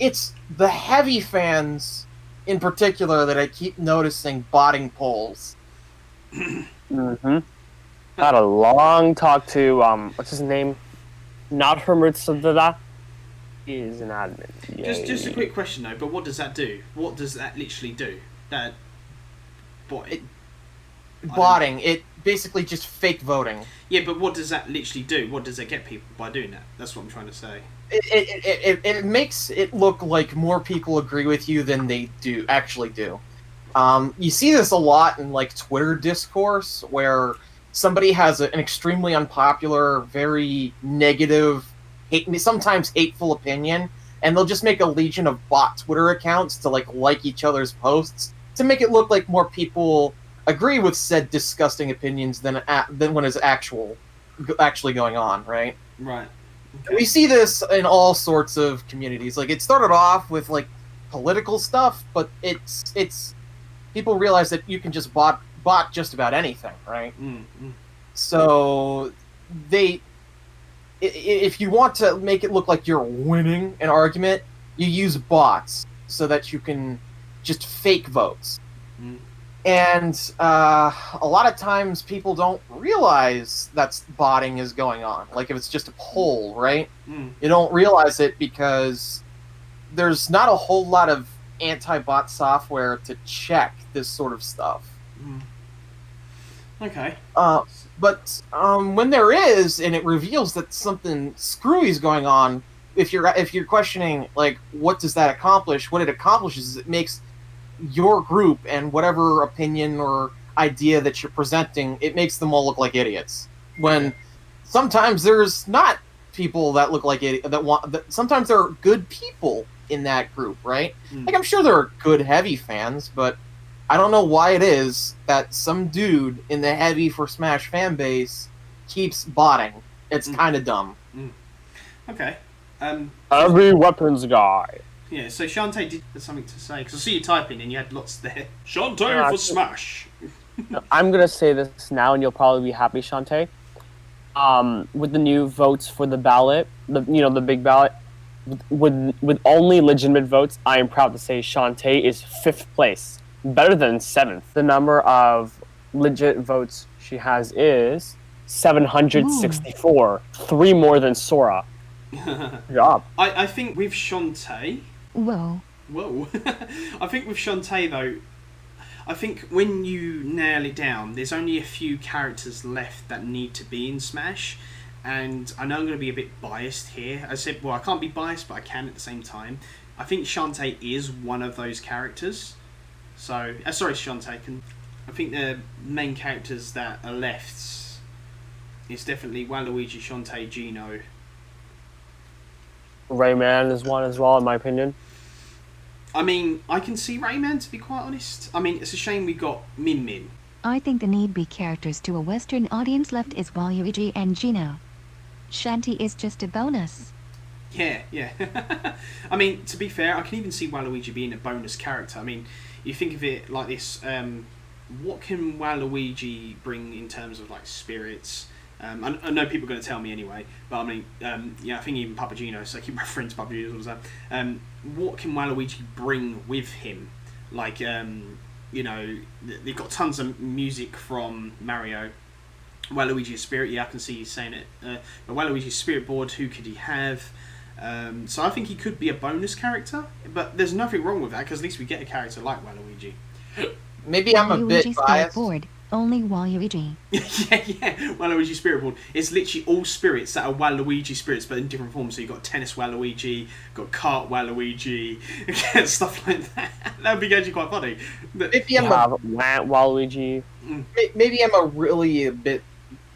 it's the Heavy fans, in particular, that I keep noticing botting polls. Mm-hmm. I had a long talk to, what's his name? Not Hermitsada. He is an admin. Yay. Just a quick question though, but what does that do? What does that literally do? Botting. It basically just fake voting. Yeah, but what does that literally do? What does it get people by doing that? That's what I'm trying to say. It makes it look like more people agree with you than they actually do. You see this a lot in like Twitter discourse where somebody has an extremely unpopular, very negative, sometimes hateful opinion, and they'll just make a legion of bot Twitter accounts to like each other's posts to make it look like more people agree with said disgusting opinions than what is actually going on, right? Right. Okay. We see this in all sorts of communities. Like, it started off with like political stuff, but it's people realize that you can just bot just about anything, right? Mm-hmm. So if you want to make it look like you're winning an argument, you use bots so that you can just fake votes. Mm. And a lot of times people don't realize that botting is going on. Like if it's just a poll, right? Mm. You don't realize it because there's not a whole lot of anti-bot software to check this sort of stuff. Okay. But when there is, and it reveals that something screwy is going on, if you're questioning like what does that accomplish, what it accomplishes is it makes your group and whatever opinion or idea that you're presenting, it makes them all look like idiots. When sometimes there's not people that look like idiots that sometimes there are good people in that group, right? Like I'm sure there are good heavy fans, but I don't know why it is that some dude in the Heavy for Smash fan base keeps botting. It's kind of dumb. Okay. Every weapons guy. Yeah, so Shantae did have something to say, because I see you typing and you had lots there. Shantae4Smash! I'm going to say this now, and you'll probably be happy, Shantae. With the new votes for the ballot, the big ballot, with only legitimate votes, I am proud to say Shantae is 5th place. Better than 7th. The number of legit votes she has is 764. 3 more than Sora. Good job. I think with Shantae... Whoa. I think with Shantae, though, I think when you nail it down, there's only a few characters left that need to be in Smash. And I know I'm going to be a bit biased here. I said, well, I can't be biased, but I can at the same time. I think Shantae is one of those characters. So, sorry, Shantae. I think the main characters that are left is definitely Waluigi, Shantae, Gino. Rayman is one as well, in my opinion. I mean, I can see Rayman, to be quite honest. I mean, it's a shame we got Min Min. I think the need be characters to a Western audience left is Waluigi and Gino. Shantae is just a bonus. Yeah. I mean, to be fair, I can even see Waluigi being a bonus character. I mean, you think of it like this, what can Waluigi bring in terms of, like, spirits? I know people are going to tell me anyway, but I mean, I think even Papagino, so I keep referring to Papagino all the time. What can Waluigi bring with him? Like, they've got tons of music from Mario. Waluigi's Spirit, yeah, I can see you saying it. But Waluigi's Spirit board, who could he have? So I think he could be a bonus character, but there's nothing wrong with that, because at least we get a character like Waluigi. Maybe I'm a bit Waluigi's biased. Spirit board, only Waluigi. yeah, Waluigi Spirit board. It's literally all spirits that are Waluigi spirits, but in different forms. So you've got Tennis Waluigi, got Kart Waluigi, stuff like that. That would be actually quite funny. Maybe I'm Waluigi. Maybe I'm a bit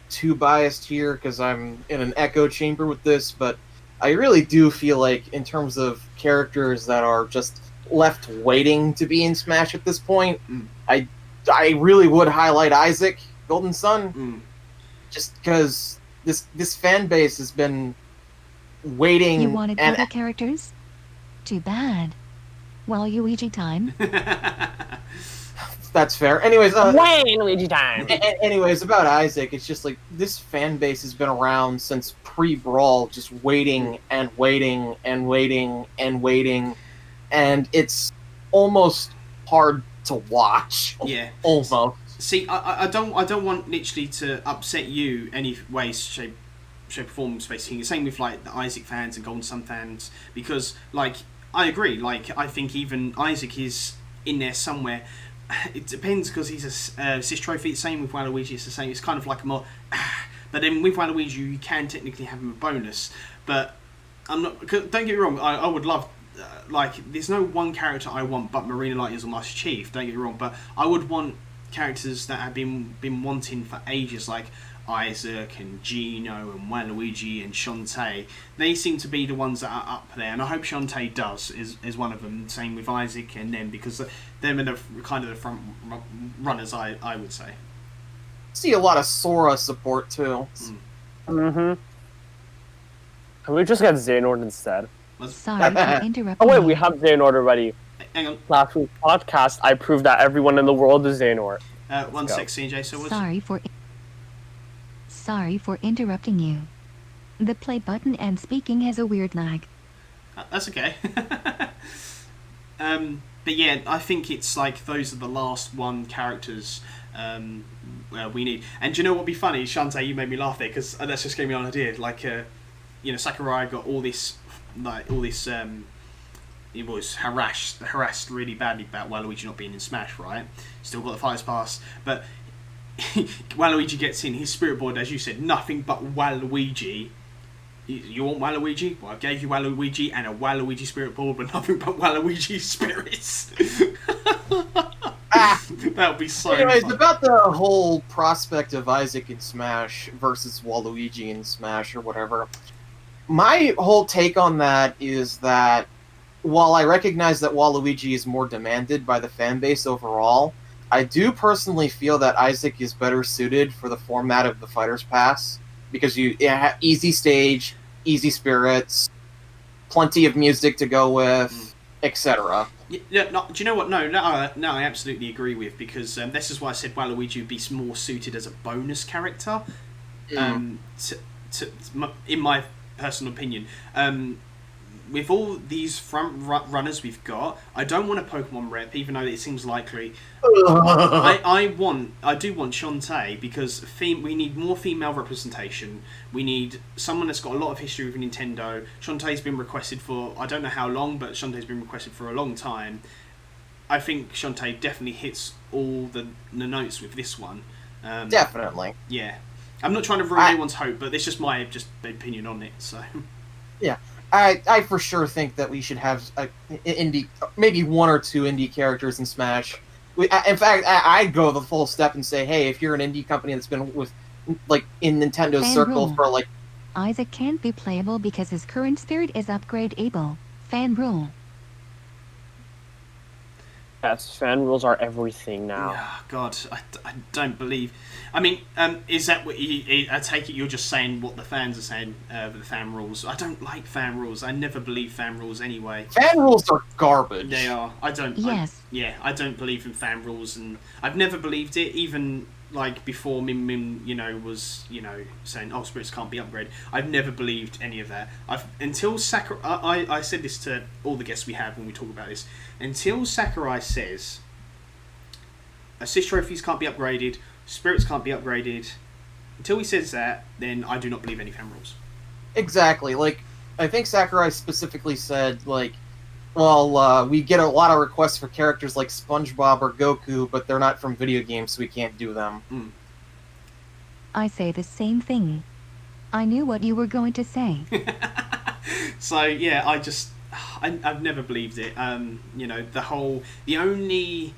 too biased here because I'm in an echo chamber with this, but I really do feel like in terms of characters that are just left waiting to be in Smash at this point, I really would highlight Isaac, Golden Sun, just because this fan base has been waiting. You wanted other characters? Too bad. Waluigi time. That's fair. Anyways, Waluigi time. Anyways, about Isaac, it's just like this fan base has been around since pre-Brawl, just waiting and waiting and waiting and waiting, and it's almost hard to watch. Yeah. Almost. See, I don't want literally to upset you any way, shape, or form, SpaceKing. Same with like the Isaac fans and Golden Sun fans, because like I agree. Like I think even Isaac is in there somewhere. It depends because he's a assist trophy. Same with Waluigi. It's the same. It's kind of like a more. But then with Waluigi, you can technically have him a bonus. But I'm not. Don't get me wrong. I would love. There's no one character I want but Marina Lightyear's or Master Chief. Don't get me wrong. But I would want characters that have been wanting for ages, like Isaac and Gino and Waluigi and Shantae. They seem to be the ones that are up there, and I hope Shantae does is one of them. Same with Isaac and them, because they're in the kind of the front runners. I would say. See a lot of Sora support too. Can we just get Xehanort instead? Sorry for interrupting. Oh wait, you. we have Xehanort already. Hang on. Last week's podcast, I proved that everyone in the world is Xehanort. One sec, CJ. So what's... Sorry for interrupting you. The play button and speaking has a weird lag. That's okay. But yeah, I think it's like those are the last one characters we need. And do you know what would be funny? Shantae, you made me laugh there, because that's just gave me an idea. Like, Sakurai got all this he was harassed really badly about Waluigi not being in Smash, right? Still got the Fighters Pass, but Waluigi gets in, his spirit board, as you said, nothing but Waluigi. You want Waluigi? Well, I gave you Waluigi and a Waluigi spirit board, but nothing but Waluigi spirits. That would be so Anyways, fun. about the whole prospect of Isaac in Smash versus Waluigi in Smash or whatever, my whole take on that is that while I recognize that Waluigi is more demanded by the fan base overall, I do personally feel that Isaac is better suited for the format of the Fighter's Pass, because you have easy stage, easy spirits, plenty of music to go with, etc. Yeah, no, do you know what? No, I absolutely agree with, because this is why I said Waluigi would be more suited as a bonus character. In my personal opinion, with all these front runners we've got, I don't want a Pokemon rep, even though it seems likely. I do want Shantae, because we need more female representation. We need someone that's got a lot of history with Nintendo. Shantae's been requested for, I don't know how long, but Shantae's been requested for a long time. I think Shantae definitely hits all the notes with this one. Definitely. Yeah. I'm not trying to ruin anyone's hope, but it's just my opinion on it. So. Yeah. I for sure think that we should have maybe one or two indie characters in Smash. In fact, I'd go the full step and say, hey, if you're an indie company that's been with, like, in Nintendo's Fan circle rule. for, like... Isaac can't be playable because his current spirit is upgrade-able. Fan rule. Yes, fan rules are everything now. Oh, God, I don't believe... I mean, is that what I take it you're just saying what the fans are saying with the fan rules? I don't like fan rules. I never believe fan rules anyway. Fan rules are garbage. They are. I don't... Yes. I don't believe in fan rules, and I've never believed it, even... like before Min, was, saying, oh, spirits can't be upgraded. I've never believed any of that. Until Sakurai, I said this to all the guests we have when we talk about this. Until Sakurai says, assist trophies can't be upgraded, spirits can't be upgraded. Until he says that, then I do not believe any fan rules. Exactly. Like, I think Sakurai specifically said, like, well, we get a lot of requests for characters like SpongeBob or Goku, but they're not from video games, so we can't do them. I say the same thing. I knew what you were going to say. So, yeah, I've never believed it. The only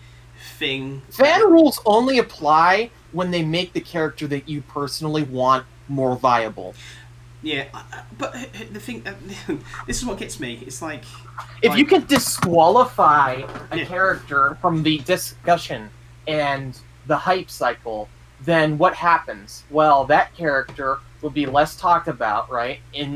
thing... Fan rules only apply when they make the character that you personally want more viable. Yeah, but the thing... this is what gets me. It's like... If you can disqualify a character from the discussion and the hype cycle, then what happens? Well, that character will be less talked about, right? And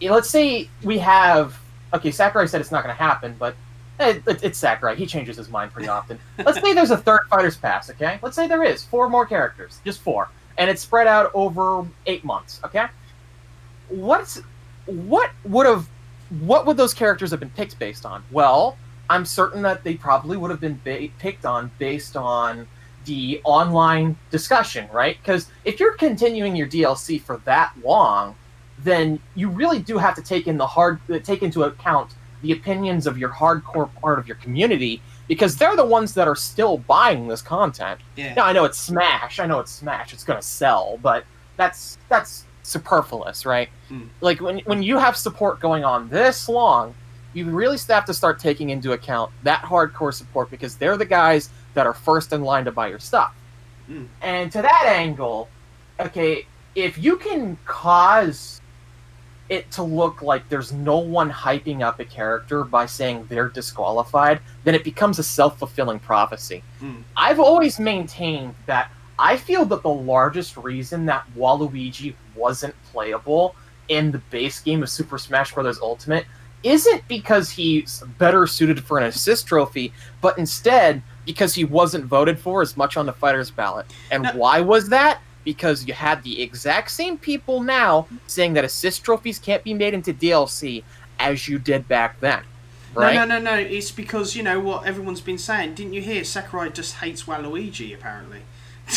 let's say we have... Okay, Sakurai said it's not going to happen, but it's Sakurai. He changes his mind pretty often. Let's say there's a third Fighter's Pass, okay? Let's say there is 4 more characters, just 4, and it's spread out over 8 months, okay? What would those characters have been picked based on? Well, I'm certain that they probably would have been picked on based on the online discussion, right? Because if you're continuing your DLC for that long, then you really do have to take into account the opinions of your hardcore part of your community, because they're the ones that are still buying this content. Yeah. Now, I know it's Smash, it's going to sell, but that's superfluous, right? Like, when you have support going on this long, you really have to start taking into account that hardcore support, because they're the guys that are first in line to buy your stuff. And to that angle, okay, if you can cause it to look like there's no one hyping up a character by saying they're disqualified, then it becomes a self-fulfilling prophecy. I've always maintained that I feel that the largest reason that Waluigi wasn't playable in the base game of Super Smash Bros. Ultimate isn't because he's better suited for an assist trophy, but instead because he wasn't voted for as much on the fighter's ballot. And why was that? Because you had the exact same people now saying that assist trophies can't be made into DLC as you did back then. Right? No. It's because, what everyone's been saying. Didn't you hear? Sakurai just hates Waluigi, apparently.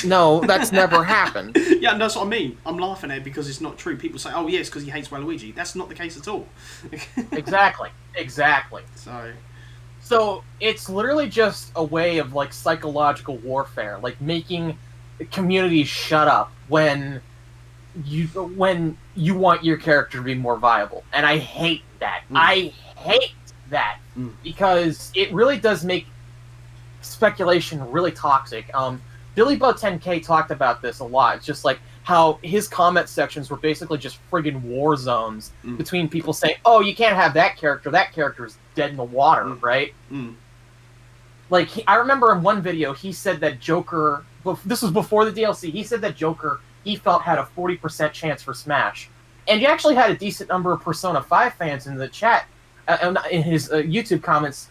No, that's never happened. Yeah, that's what I mean. I'm laughing at it because it's not true. People say, "Oh, yes, because he hates Waluigi." That's not the case at all. Exactly. So it's literally just a way of like psychological warfare, like making communities shut up when you want your character to be more viable, and I hate that. I hate that because it really does make speculation really toxic. BillyBo10K talked about this a lot. It's just like how his comment sections were basically just friggin' war zones between people saying, "Oh, you can't have that character. That character's dead in the water," right? Like I remember in one video he said that Joker. This was before the DLC. He said that Joker he felt had a 40% chance for Smash, and you actually had a decent number of Persona 5 fans in the chat, in his YouTube comments.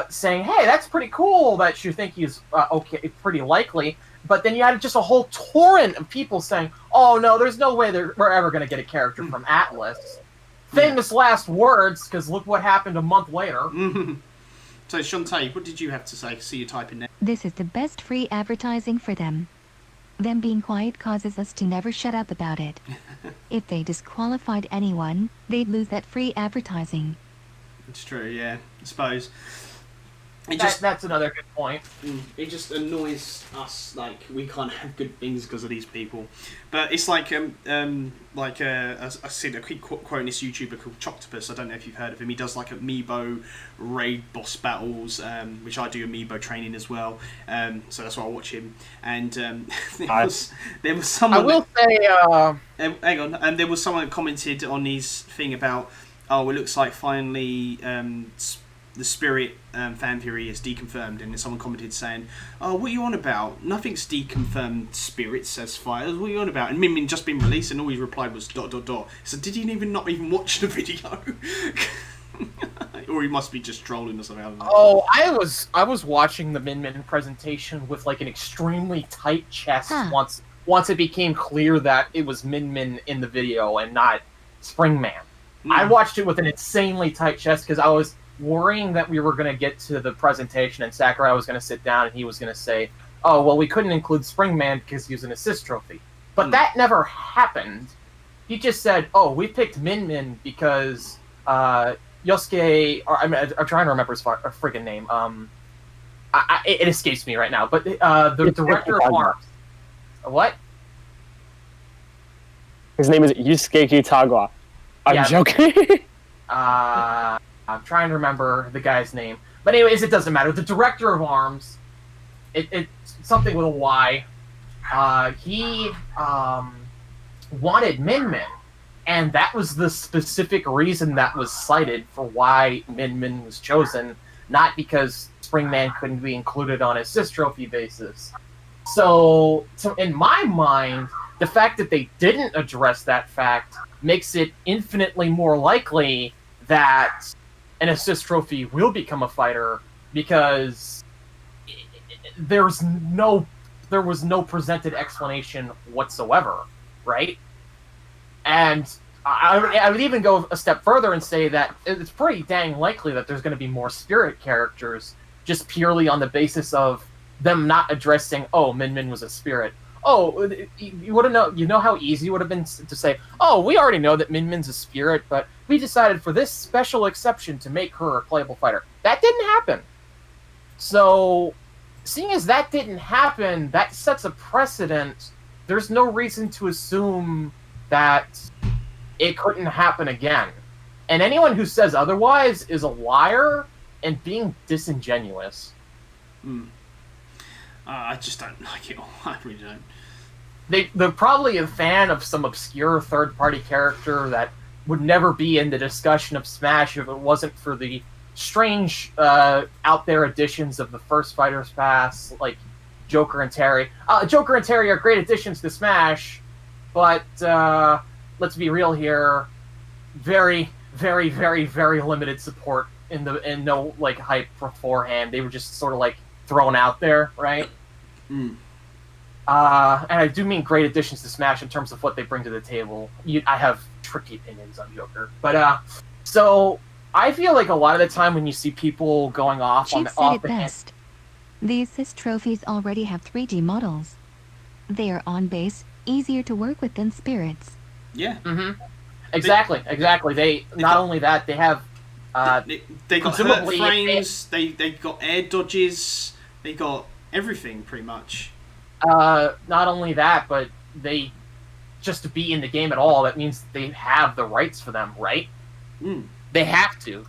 Saying, "Hey, that's pretty cool that you think he's okay, pretty likely," but then you had just a whole torrent of people saying, "Oh no, there's no way we're ever going to get a character from Atlas." Famous last words, because look what happened a month later. So, Shantae, what did you have to say? See you typing there. This is the best free advertising for them. Them being quiet causes us to never shut up about it. If they disqualified anyone, they'd lose that free advertising. It's true, yeah. I suppose. That's another good point. It just annoys us, like we can't have good things because of these people. But it's like I see a quick quote in this YouTuber called Choctopus. I don't know if you've heard of him. He does like amiibo raid boss battles, which I do amiibo training as well. So that's why I watch him. And there was someone. I will say. Hang on, and there was someone that commented on his thing about, "Oh, it looks like finally the Spirit fan theory is deconfirmed," and then someone commented saying, "Oh, what are you on about? Nothing's deconfirmed Spirits as fires. What are you on about?" And Min just been released, and all he replied was ... So did he not even watch the video? Or he must be just trolling or something. Oh, I was watching the Min presentation with like an extremely tight chest once it became clear that it was Min in the video and not Springman. I watched it with an insanely tight chest because I was worrying that we were going to get to the presentation and Sakurai was going to sit down and he was going to say, "Oh, well, we couldn't include Springman because he was an assist trophy." But that never happened. He just said, "Oh, we picked Min because Yosuke," or I'm trying to remember his friggin' name. It escapes me right now. But the director of ARMS. What? His name is Yusuke Kitagawa. I'm joking. I'm trying to remember the guy's name. But anyways, it doesn't matter. The director of ARMS, it's something with a Y. He wanted Min. And that was the specific reason that was cited for why Min was chosen, not because Springman couldn't be included on assist trophy basis. So in my mind, the fact that they didn't address that fact makes it infinitely more likely that an assist trophy will become a fighter because there was no presented explanation whatsoever, right? And I would even go a step further and say that it's pretty dang likely that there's going to be more Spirit characters just purely on the basis of them not addressing, "Oh, Min was a Spirit." Oh, you would have known. You know how easy it would have been to say, "Oh, we already know that Min's a Spirit, but we decided for this special exception to make her a playable fighter." That didn't happen. So, seeing as that didn't happen, that sets a precedent. There's no reason to assume that it couldn't happen again. And anyone who says otherwise is a liar and being disingenuous. I just don't like it all. I really don't. They're probably a fan of some obscure third-party character that would never be in the discussion of Smash if it wasn't for the strange out-there additions of the first Fighters Pass, like Joker and Terry. Joker and Terry are great additions to Smash, but let's be real here. Very, very, very, very limited support and no like hype beforehand. They were just sort of like thrown out there, right? And I do mean great additions to Smash in terms of what they bring to the table. I have tricky opinions on Joker, but so I feel like a lot of the time when you see people going off Chief on said it best. The assist trophies already have 3D models. They are on base, easier to work with than spirits. Yeah. Mm-hmm. Exactly. They not only that, they have they got hurt presumably frames. They got air dodges. They got everything pretty much. not only that, but they just to be in the game at all, that means they have the rights for them, right? Mm. They have to.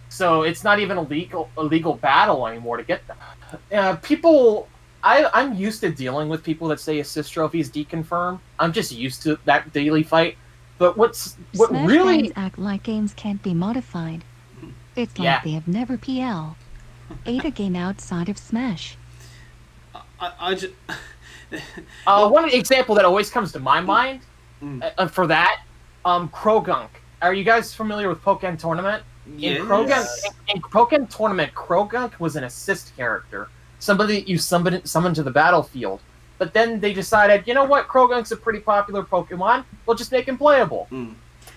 So it's not even a legal battle anymore to get them. People, I'm used to dealing with people that say assist trophies deconfirm. I'm just used to that daily fight. But what Smash really games act like games can't be modified. It's like Yeah. they have never PL. Ate a game outside of Smash. I just. one example that always comes to my mind for that, Krogunk. Are you guys familiar with Pokken Tournament? Yes. In Pokken Tournament, Krogunk was an assist character. Somebody you summoned to the battlefield. But then they decided, you know what, Krogunk's a pretty popular Pokemon, we'll just make him playable.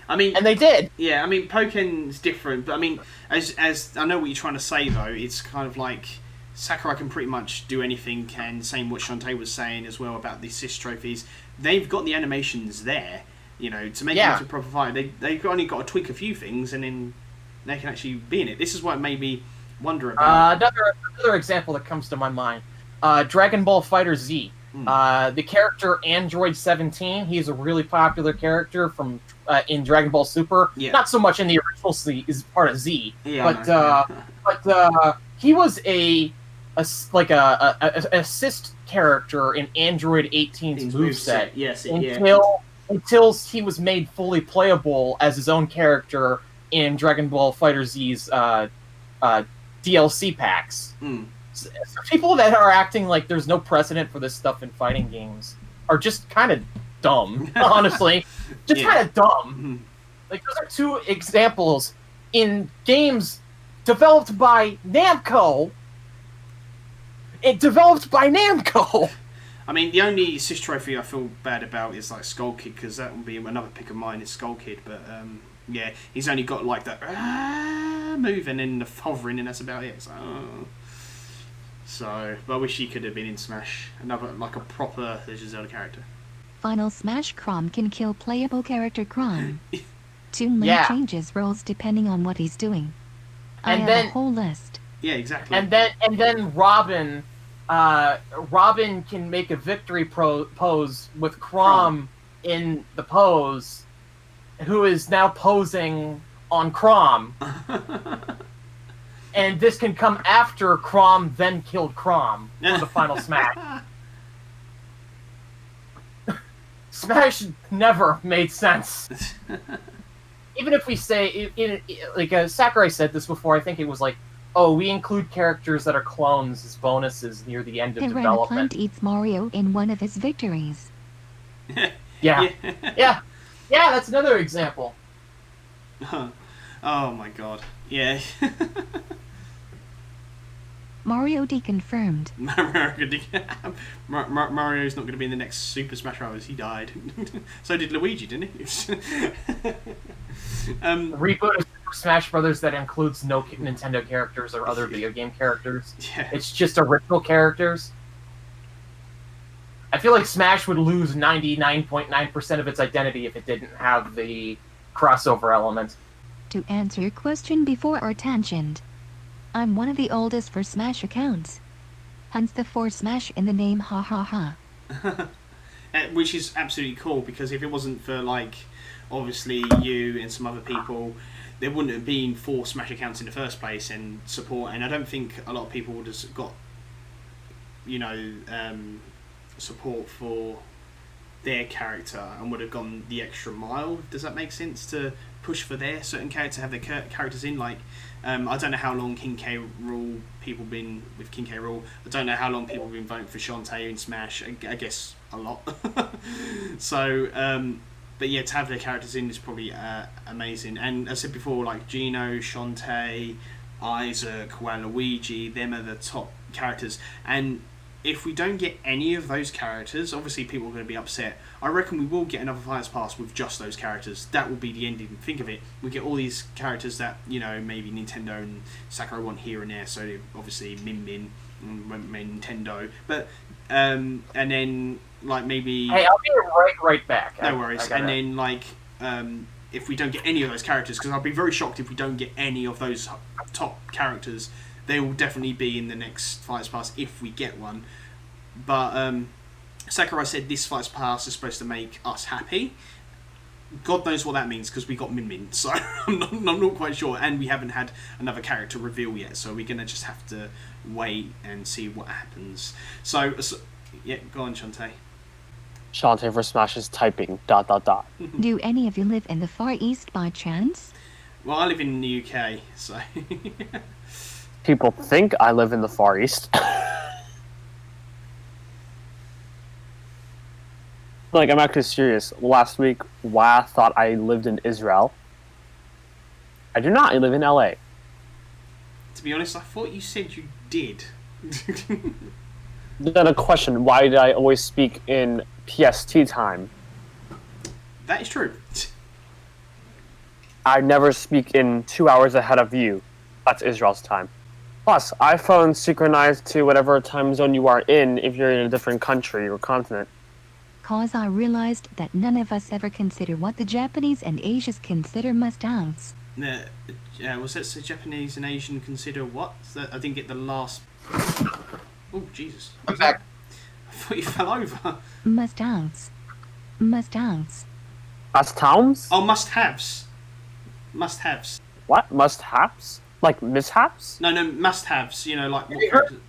I mean, and they did. Yeah, I mean, Pokken's different, but I mean, as I know what you're trying to say though, it's kind of like Sakurai can pretty much do anything, and same what Shantae was saying as well about the assist trophies. They've got the animations there, you know, to make it into a proper fight. They've only got to tweak a few things, and then they can actually be in it. This is what made me wonder about. Another example that comes to my mind, Dragon Ball Fighter Z. The character Android 17, he's a really popular character from in Dragon Ball Super. Yeah. Not so much in the original Z, is part of Z. Yeah, but he was a assist character in Android 18's moveset. Yes, until he was made fully playable as his own character in Dragon Ball Fighter Z's DLC packs. So people that are acting like there's no precedent for this stuff in fighting games are just kind of dumb, honestly. Kind of dumb. Like, those are two examples in games developed by Namco. I mean, the only assist trophy I feel bad about is like Skull Kid, because that would be another pick of mine is Skull Kid, but yeah, he's only got like that move and then the hovering, and that's about it. So, but I wish he could have been in Smash, another like a proper Legend of Zelda character. Final Smash Chrom can kill playable character Chrom. Toon Link changes roles depending on what he's doing. I have a whole list. Yeah, exactly. And then Robin can make a victory pose with Chrom in the pose, who is now posing on Chrom. And this can come after Chrom then killed Chrom for the final Smash. Smash never made sense. Even if we say, like Sakurai said this before, I think it was like, oh, we include characters that are clones as bonuses near the end of development. Plant eats Mario in one of his victories. Yeah, that's another example. Oh my god. Yeah. Mario deconfirmed. Mario's not going to be in the next Super Smash Bros. He died. So did Luigi, didn't he? Reboot of Super Smash Brothers that includes no Nintendo characters or other video game characters. Yeah. It's just original characters. I feel like Smash would lose 99.9% of its identity if it didn't have the crossover element. To answer your question before our tangent, I'm one of the oldest for Smash accounts. Hence the 4Smash in the name, ha ha ha. Which is absolutely cool, because if it wasn't for, like, obviously you and some other people, there wouldn't have been 4 Smash accounts in the first place and support, and I don't think a lot of people would have got, you know, support for their character and would have gone the extra mile. Does that make sense? To push for their certain character, have their characters in, like, I don't know how long King K. Rool people been with King K. Rool. I don't know how long people have been voting for Shantae in Smash. I guess a lot. So, but yeah, to have their characters in is probably amazing. And as I said before, like Gino, Shantae, Isaac, Waluigi, them are the top characters. And if we don't get any of those characters, obviously people are going to be upset. I reckon we will get another Fighters Pass with just those characters. That will be the ending. Think of it. We get all these characters that, you know, maybe Nintendo and Sakurai want here and there. So obviously Min and Nintendo. But, and then, like, maybe... Hey, I'll be right back. No worries. And then, like, if we don't get any of those characters, because I'll be very shocked if we don't get any of those top characters. They will definitely be in the next Fighters Pass if we get one. But Sakurai said this Fighters Pass is supposed to make us happy. God knows what that means, because we got Min. So I'm not quite sure. And we haven't had another character reveal yet. So we're going to just have to wait and see what happens. So yeah, go on, Shantae. Shantae4Smash is typing ... Do any of you live in the Far East by chance? Well, I live in the UK, so... People think I live in the Far East. Like, I'm actually serious. Last week, WAH thought I lived in Israel. I do not. I live in LA. To be honest, I thought you said you did. Then a question, why did I always speak in PST time? That is true. I never speak in 2 hours ahead of you. That's Israel's time. Plus, iPhone synchronized to whatever time zone you are in if you're in a different country or continent. Cause I realized that none of us ever consider what the Japanese and Asians consider must-haves. Was that so Japanese and Asian consider what? I didn't get the last... Oh, Jesus. I'm back. I thought you fell over. Must-haves. Must-haves. That's towns? Oh, must-haves. Must-haves. What? Must-haves? Like mishaps? No, must-haves. You know, like... Have you heard?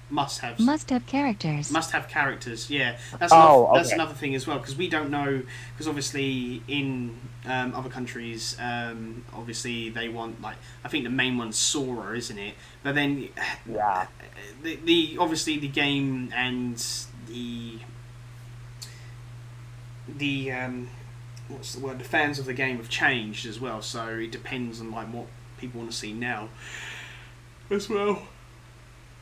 Must-haves. Must-have characters. Must-have characters, yeah. That's okay. another thing as well, because we don't know... Because obviously in other countries, obviously they want, like... I think the main one's Sora, isn't it? But then... Yeah. Obviously the game and the what's the word? The fans of the game have changed as well, so it depends on, like, what people want to see now as well.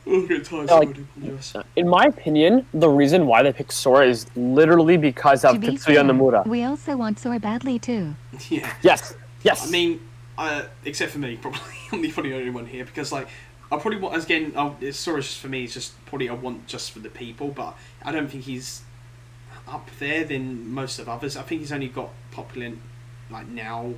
In my opinion, the reason why they picked Sora is literally because of To be Tetsuya fair, Nomura. we also want Sora badly too. Yeah. Yes. I mean, except for me, probably. I'm the only one here, because, like, I probably want, again, Sora just for me is just probably I want just for the people, but I don't think he's up there than most of others. I think he's only got popular, like, now.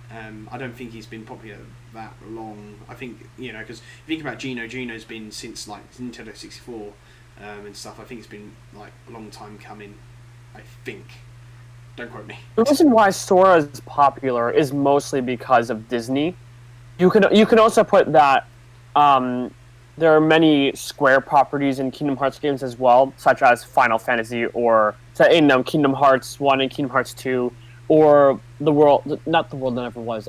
I don't think he's been popular that long. I think, you know, because if you think about Gino's been since, like, Nintendo 64 and stuff. I think it's been, like, a long time coming, I think. Don't quote me. The reason why Sora is popular is mostly because of Disney. You can also put that there are many Square properties in Kingdom Hearts games as well, such as Final Fantasy or in Kingdom Hearts 1 and Kingdom Hearts 2, or The World That Never Was.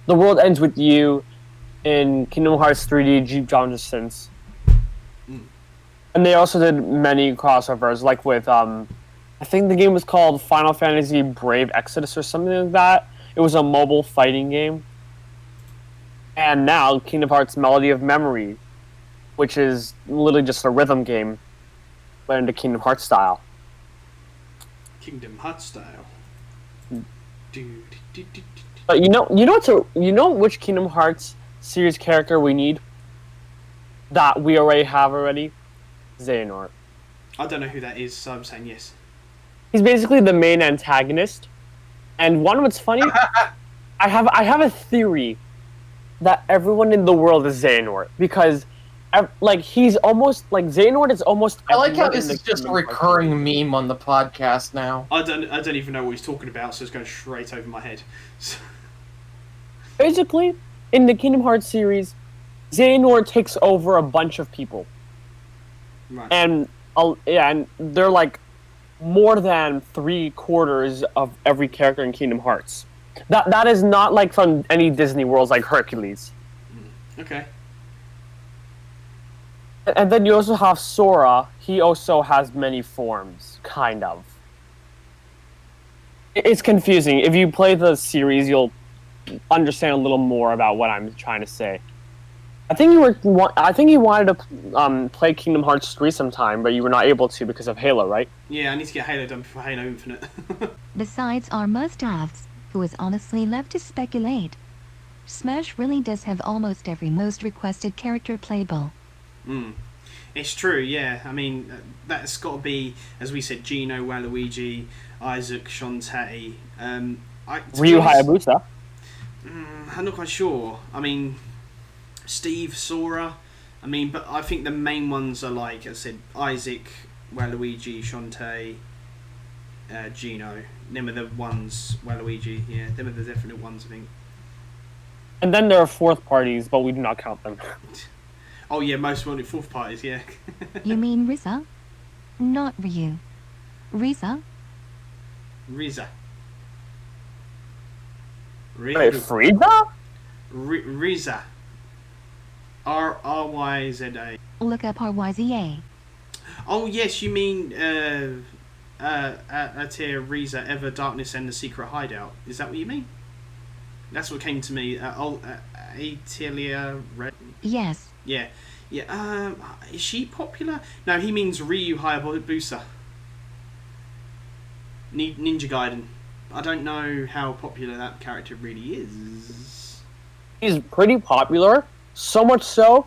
The World Ends With You in Kingdom Hearts 3D Jeep John Distance. And they also did many crossovers, like with I think the game was called Final Fantasy Brave Exodus or something like that. It was a mobile fighting game. And now Kingdom Hearts Melody of Memory, which is literally just a rhythm game, but into Kingdom Hearts style. Kingdom Hearts style. But you know which Kingdom Hearts series character we need? That we already have already? Xehanort. I don't know who that is, so I'm saying yes. He's basically the main antagonist. And what's funny, I have a theory that everyone in the world is Xehanort, because he's almost like Xehanort is almost. I like how this is just a recurring meme on the podcast now. I don't even know what he's talking about, so it's going straight over my head. Basically, in the Kingdom Hearts series, Xehanort takes over a bunch of people, right. and they're like more than 3/4 of every character in Kingdom Hearts. That is not like from any Disney worlds like Hercules. Okay. And then you also have Sora. He also has many forms, kind of. It's confusing. If you play the series, you'll understand a little more about what I'm trying to say. I think you wanted to play Kingdom Hearts 3 sometime, but you were not able to because of Halo, right? Yeah, I need to get Halo done before Halo Infinite. Besides our must-haves, who is honestly left to speculate. Smash really does have almost every most requested character playable. It's true, yeah. I mean, that's got to be, as we said, Gino, Waluigi, Isaac, Shantae. Ryu Hayabusa. I'm not quite sure. I mean, Steve, Sora. I mean, but I think the main ones are like I said, Isaac, Waluigi, Shantae, Gino. Them are the ones. Waluigi, yeah, them are the definite ones, I think. And then there are fourth parties, but we do not count them. Oh yeah, most wanted fourth parties, yeah. You mean Riza? Not Ryu. Riza? Riza. Wait, Frieza? Riza. R-Y-Z-A. Look up RYZA. Oh yes, you mean Atir, Riza, Ever, Darkness, and the Secret Hideout. Is that what you mean? That's what came to me. Atilia Red. Yes. Yeah. Is she popular? No, he means Ryu Hayabusa. Ninja Gaiden. I don't know how popular that character really is. He's pretty popular. So much so,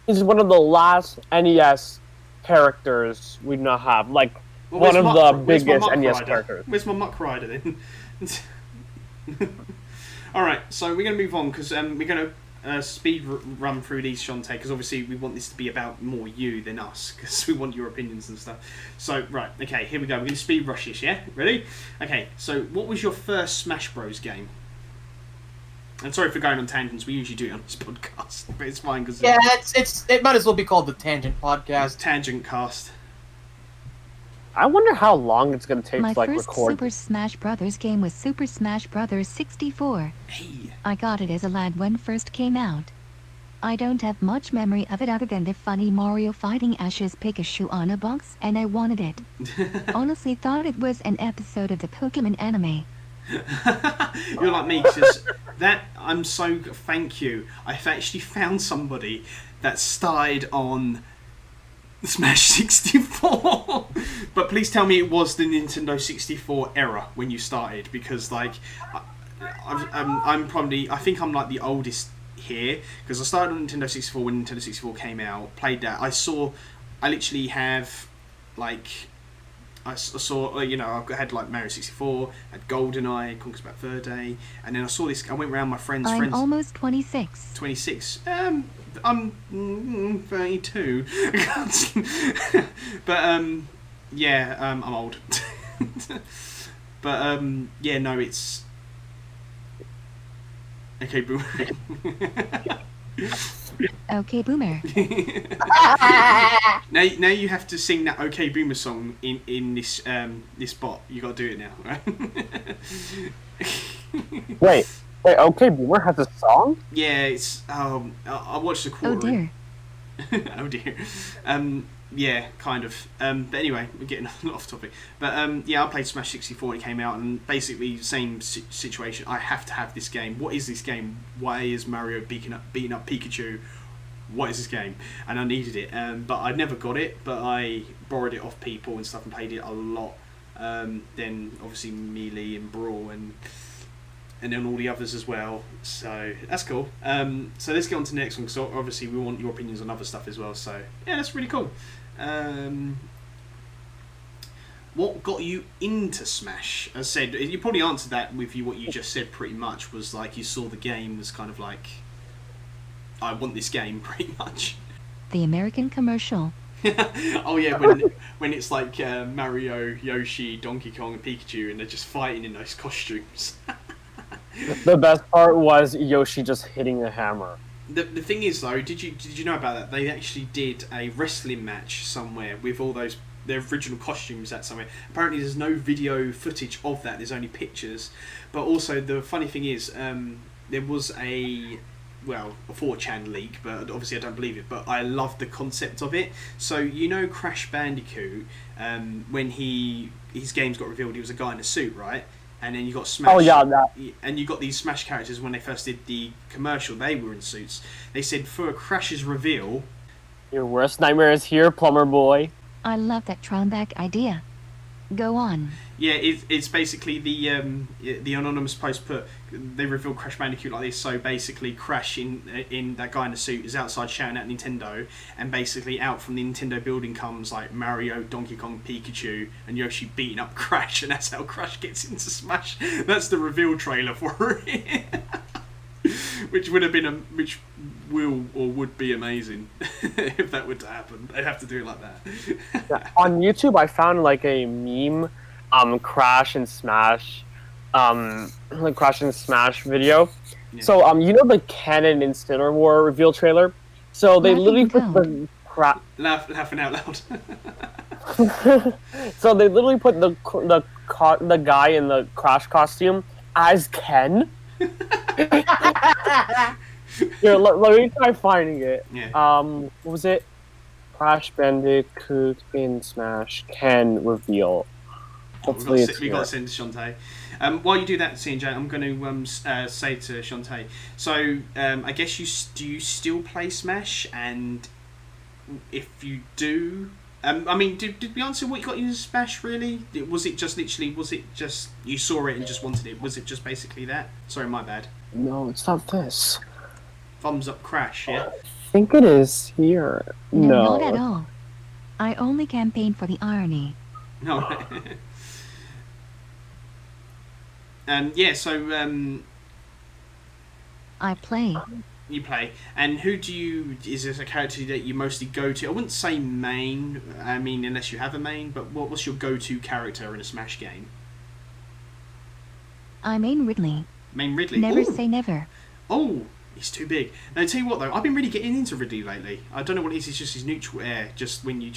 he's one of the last NES characters we do not have. Like, one of the biggest NES characters. Where's my Muck Rider then? Alright, so we're going to move on because we're going to speed run through these, Shantae, because obviously we want this to be about more you than us, because we want your opinions and stuff. So, right, okay, here we go. We're going to speed rush this, yeah? Ready? Okay, so what was your first Smash Bros. Game? And sorry for going on tangents. We usually do it on this podcast, but it's fine because it might as well be called the Tangent Podcast. Tangent Cast. I wonder how long it's going to take My to first record. Super Smash Brothers game was Super Smash Brothers 64. Hey. I got it as a lad when first came out. I don't have much memory of it other than the funny Mario fighting Ash's Pikachu on a box, and I wanted it. Honestly thought it was an episode of the Pokemon anime. You're like me, because I'm so thank you. I've actually found somebody that started on Smash 64. But please tell me it was the Nintendo 64 era when you started, because like I think I'm like the oldest here, because I started on Nintendo 64 when Nintendo 64 came out, played that. I literally have like I saw, you know, I had like Mario 64, had GoldenEye, Conquest Bad Fur Day, and then I saw this. I went around my friends. I'm almost 26. 26. I'm 32. But yeah, I'm old. But yeah, no, it's okay, boomer. Okay, Boomer. now you have to sing that "Okay Boomer" song in this this spot. You got to do it now, right? Wait, Okay Boomer has a song? Yeah, it's I watched the quarter. Oh dear. Oh dear. Yeah, kind of. But anyway, we're getting off topic. But yeah, I played Smash 64 when it came out, and basically same situation. I have to have this game. What is this game? Why is Mario beating up Pikachu? What is this game? And I needed it. But I never got it. But I borrowed it off people and stuff and played it a lot. Then obviously Melee and Brawl and then all the others as well. So that's cool. So let's get on to the next one, because obviously we want your opinions on other stuff as well. So yeah, that's really cool. What got you into Smash? As I said, you probably answered that with what you just said pretty much, was like you saw the game was kind of like, I want this game pretty much. The American commercial. Oh yeah, when it's like Mario, Yoshi, Donkey Kong and Pikachu, and they're just fighting in those costumes. The best part was Yoshi just hitting a hammer. The thing is though, did you know about that? They actually did a wrestling match somewhere with all those their original costumes at somewhere. Apparently there's no video footage of that, there's only pictures. But also the funny thing is, there was a 4chan leak, but obviously I don't believe it, but I love the concept of it. So you know Crash Bandicoot, when his games got revealed, he was a guy in a suit, right? And then you got Smash. Oh yeah, that. And you got these Smash characters when they first did the commercial. They were in suits. They said for a Crash's reveal. Your worst nightmare is here, plumber boy. I love that throwback idea. Go on. Yeah, it's basically the anonymous post put. They reveal Crash Bandicoot like this. So basically, Crash in that guy in the suit is outside shouting at Nintendo, and basically out from the Nintendo building comes like Mario, Donkey Kong, Pikachu, and Yoshi beating up Crash, and that's how Crash gets into Smash. That's the reveal trailer for it, which would have been which will or would be amazing if that were to happen. They'd have to do it like that. Yeah, on YouTube, I found like a meme, Crash and Smash, like Crash and Smash video. Yeah. So you know the Canon Incinerator War reveal trailer. So they literally put the laughing out loud. So they literally put the guy in the Crash costume as Ken. Here, let me try finding it. Yeah. What was it? Crash Bandicoot in Smash Ken reveal. Hopefully we got to send to Shantae. While you do that, CJ, I'm going to say to Shantae. So I guess do you still play Smash? And if you do, I mean, did we answer what you got in Smash? Really? Was it just literally? Was it just you saw it and just wanted it? Was it just basically that? Sorry, my bad. No, it's not this. Thumbs up, Crash. Yeah. I think it is here. No, Not at all. I only campaign for the irony. No. Yeah. So I play. you play, and who do you? Is there a character that you mostly go to? I wouldn't say main. I mean, unless you have a main. But what's your go-to character in a Smash game? I main Ridley. Main Ridley. Never Ooh. say never. Oh, he's too big. Now, tell you what though, I've been really getting into Ridley lately. I don't know what it is. It's just his neutral air. Just when you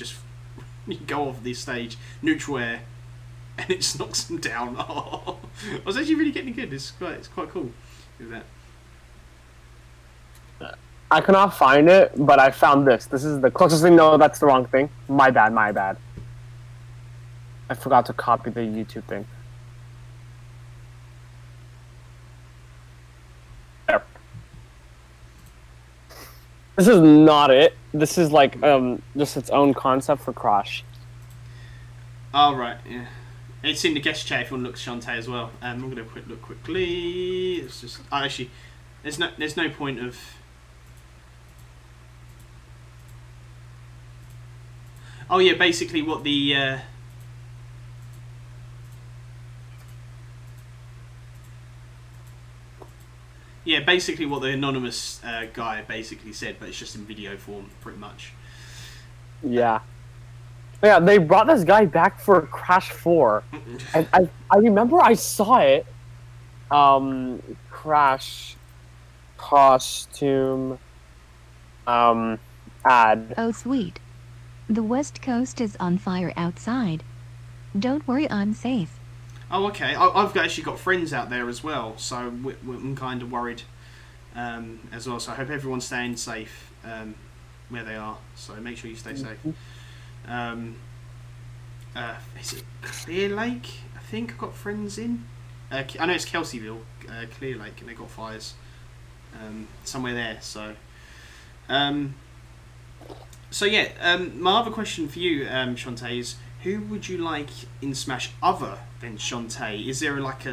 go off this stage, neutral air, and it just knocks him down. Oh, I was actually really getting good. It's quite cool. Is that? I cannot find it, but I found this. This is the closest thing. No, that's the wrong thing. My bad. I forgot to copy the YouTube thing. There. This is not it. This is like just its own concept for Crash. Oh right, yeah. It's in the guest chat if you want to look at Shantae as well. I'm going to quick look quickly. It's just actually, there's no point of. Oh yeah, basically what the. Yeah, basically what the anonymous guy basically said, but it's just in video form, pretty much. Yeah. Yeah, they brought this guy back for Crash 4. And I remember I saw it. Crash costume ad. Oh, sweet. The West Coast is on fire outside. Don't worry, I'm safe. Oh, okay. I've actually got friends out there as well, so I'm kind of worried as well. So I hope everyone's staying safe where they are. So make sure you stay safe. Is it Clear Lake? I think I've got friends in. I know it's Kelseyville, Clear Lake, and they got fires somewhere there. So, yeah. My other question for you, Shantae, is who would you like in Smash other than Shantae? Is there like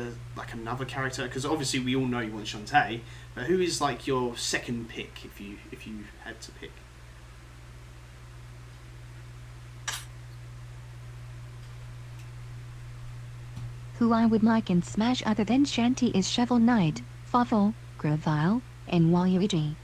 another character? Because obviously we all know you want Shantae, but who is like your second pick if you had to pick? Who I would like in Smash other than Shantae is Shovel Knight, Fawful, Gravile, and Waluigi.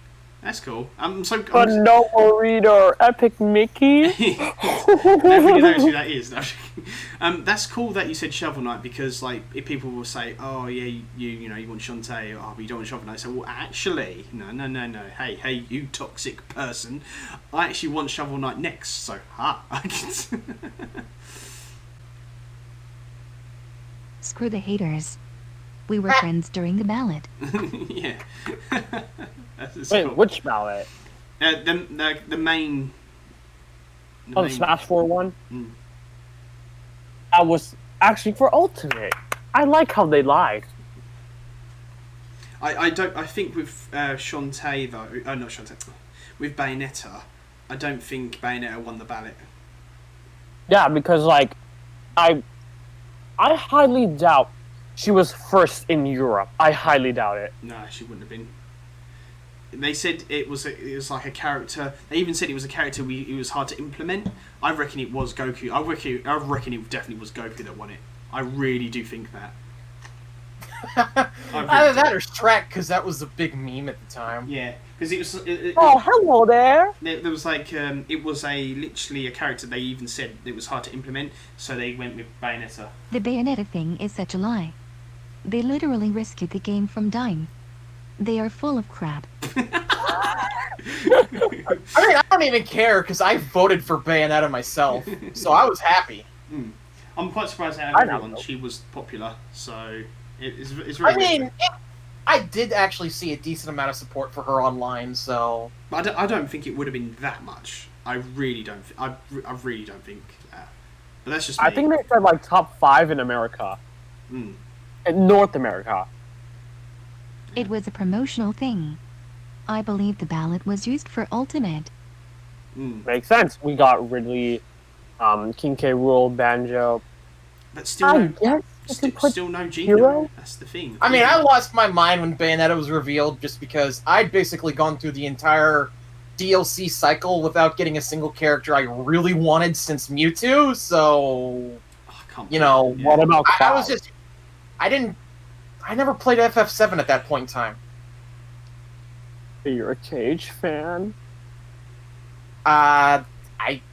That's cool. But no more reader, Epic Mickey. Nobody knows who that is. That's cool that you said Shovel Knight because like if people will say, oh yeah, you want Shantae, oh but you don't want Shovel Knight. So well actually, no. Hey, you toxic person. I actually want Shovel Knight next. So Screw the haters. We were friends during the ballot. Yeah. Wait, cool. which ballot? The main. The Smash 4 one? Mm. That was actually for Ultimate. I like how they lied. I don't. I think with Shantae though. Oh, not Shantae. With Bayonetta, I don't think Bayonetta won the ballot. Yeah, because like, I highly doubt she was first in Europe. I highly doubt it. No, she wouldn't have been. They said it was like a character. They even said it was a character it was hard to implement. I reckon it was Goku. I reckon it definitely was Goku that won it. I really do think that. Either that or Shrek, because that was a big meme at the time. Yeah, because it was. Oh, hello there. There was like it was literally a character. They even said it was hard to implement, so they went with Bayonetta. The Bayonetta thing is such a lie. They literally rescued the game from dying. They are full of crap. I mean, I don't even care because I voted for Bayonetta myself, so I was happy. I'm quite surprised out of everyone she was popular. So it's really. I mean, I did actually see a decent amount of support for her online, so. But I don't think it would have been that much. I really don't. I really don't think that. But that's just me. I think they said like top 5 in America. In North America. It was a promotional thing. I believe the ballot was used for Ultimate. Makes sense. We got Ridley, King K. Rool, Banjo. But still, still no Gino. Hero? That's the thing. I mean, I lost my mind when Bayonetta was revealed just because I'd basically gone through the entire DLC cycle without getting a single character I really wanted since Mewtwo, so... You know, what about Cloud? I never played FF7 at that point in time. You're a KH fan? I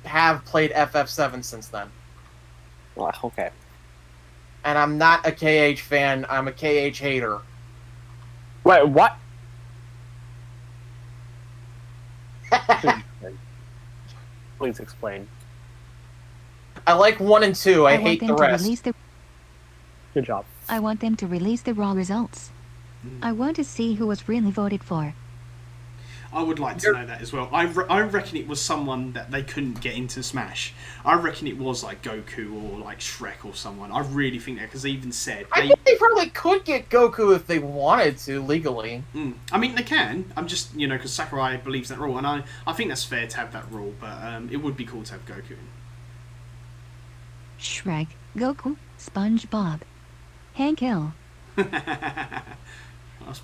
have played FF7 since then. Well, okay. And I'm not a KH fan, I'm a KH hater. Wait, what? Please explain. I like 1 and 2, I hate the rest. Good job. I want them to release the raw results. I want to see who was really voted for. I would like to know that as well. I reckon it was someone that they couldn't get into Smash. I reckon it was like Goku or like Shrek or someone. I really think that because they even said... I think they probably could get Goku if they wanted to, legally. I mean, they can. I'm just, because Sakurai believes that rule. And I think that's fair to have that rule. But it would be cool to have Goku in. Shrek, Goku, SpongeBob, Hank Hill.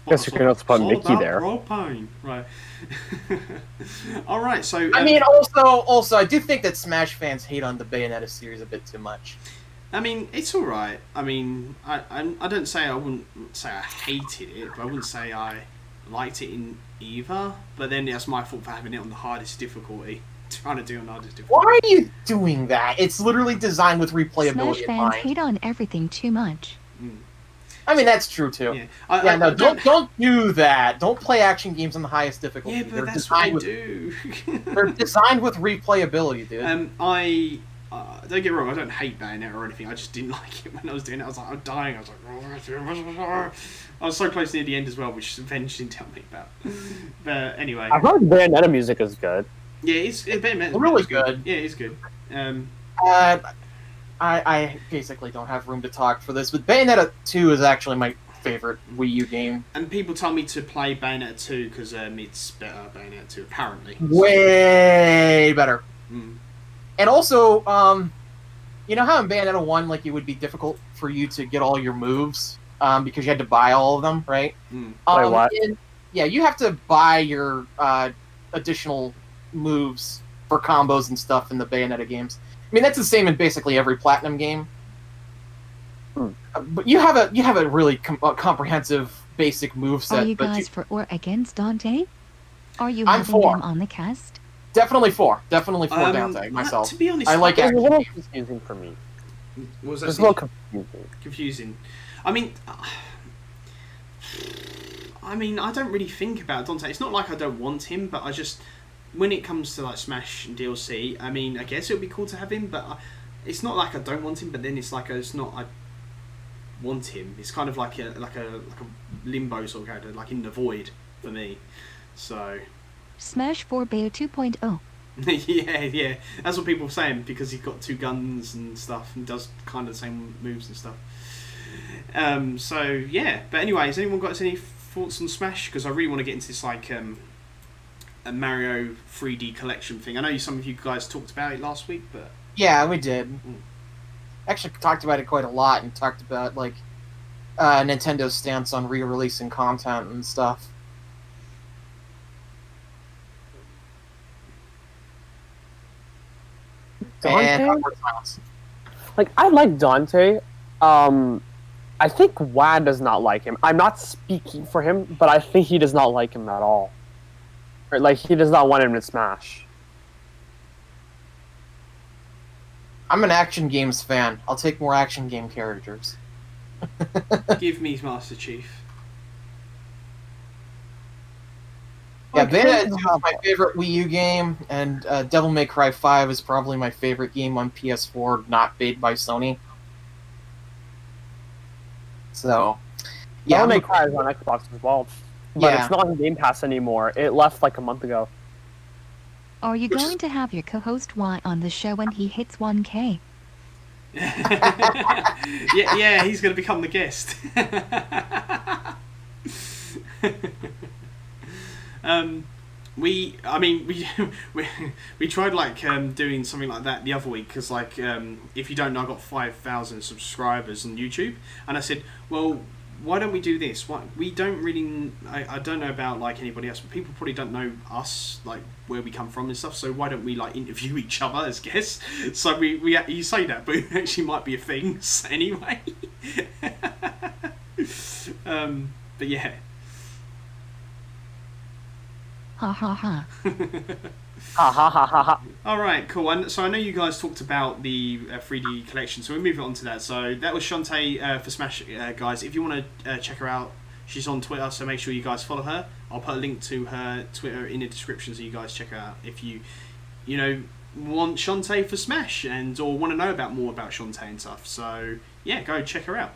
Guess you can also put Mickey there. Propane. Right. All right. So. I mean, also, I do think that Smash fans hate on the Bayonetta series a bit too much. I mean, it's all right. I mean, I don't say I wouldn't say I hated it, but I wouldn't say I liked it in either. But then that's my fault for having it on the hardest difficulty. Trying to do on the hardest difficulty. Why are you doing that? It's literally designed with replayability Smash in fans mind. hate on everything too much. I mean, that's true too. Yeah, Don't do that. Don't play action games on the highest difficulty. Yeah, but that's what I do. They're designed with replayability, dude. I don't get me wrong. I don't hate Bayonetta or anything. I just didn't like it when I was doing it. I was like, I'm dying. I was like, I was so close near the end as well, which Venge didn't tell me about. But anyway, I heard Bayonetta music is good. Yeah, it's really good. Yeah, it's good. I basically don't have room to talk for this, but Bayonetta 2 is actually my favorite Wii U game. And people tell me to play Bayonetta 2 because it's better, Bayonetta 2, apparently. Way better. And also, you know how in Bayonetta 1, like, it would be difficult for you to get all your moves because you had to buy all of them, right? Wait, what? Yeah, you have to buy your additional moves for combos and stuff in the Bayonetta games. I mean, that's the same in basically every Platinum game. But you have a really comprehensive basic move set. Are you guys for or against Dante? Are you I'm having for. them on the cast? Definitely for Dante myself. To be honest, I like It's a action little games. confusing for me. What was that? It's a little Confusing. I mean, I don't really think about Dante. It's not like I don't want him, but I just, when it comes to like Smash and DLC, I mean, I guess it would be cool to have him, but it's not like I don't want him. But then it's like it's not I want him. It's kind of like a limbo sort of character, like in the void for me. So. Smash 4 Beta 2.0. yeah, that's what people are saying because he's got 2 guns and stuff and does kind of the same moves and stuff. So yeah, but anyway, has anyone got any thoughts on Smash? Because I really want to get into this like a Mario 3D collection thing. I know some of you guys talked about it last week, but Yeah, we did. Actually, talked about it quite a lot, and talked about like Nintendo's stance on re-releasing content and stuff. And Dante? awkward silence. Like, I like Dante. I think WAD does not like him. I'm not speaking for him, but I think he does not like him at all. Or, like, he does not want him to Smash. I'm an action games fan. I'll take more action game characters. give me Master Chief. Yeah, Okay. Bayonetta 2 is my favorite Wii U game, and Devil May Cry 5 is probably my favorite game on PS4, not made by Sony. So, yeah, Devil May Cry is on Xbox as well. But Yeah. it's not on Game Pass anymore. It left like a month ago. Are you going to have your co-host Y on the show when he hits 1K? yeah, he's going to become the guest. we tried like doing something like that the other week because like if you don't know, I got 5,000 subscribers on YouTube, and I said, well, why don't we do this? Why we don't really? I don't know about like anybody else, but people probably don't know us, like where we come from and stuff. So why don't we like interview each other as guests? So we you say that, but it actually might be a thing anyway. But yeah. Ha ha ha. Ha ha ha ha ha. All right, cool. And so I know you guys talked about the 3D collection, so we'll move on to that. So that was Shantae4Smash, guys. If you want to check her out, she's on Twitter, so make sure you guys follow her. I'll put a link to her Twitter in the description so you guys check her out if you want Shantae4Smash and or want to know about more about Shantae and stuff. So yeah, go check her out.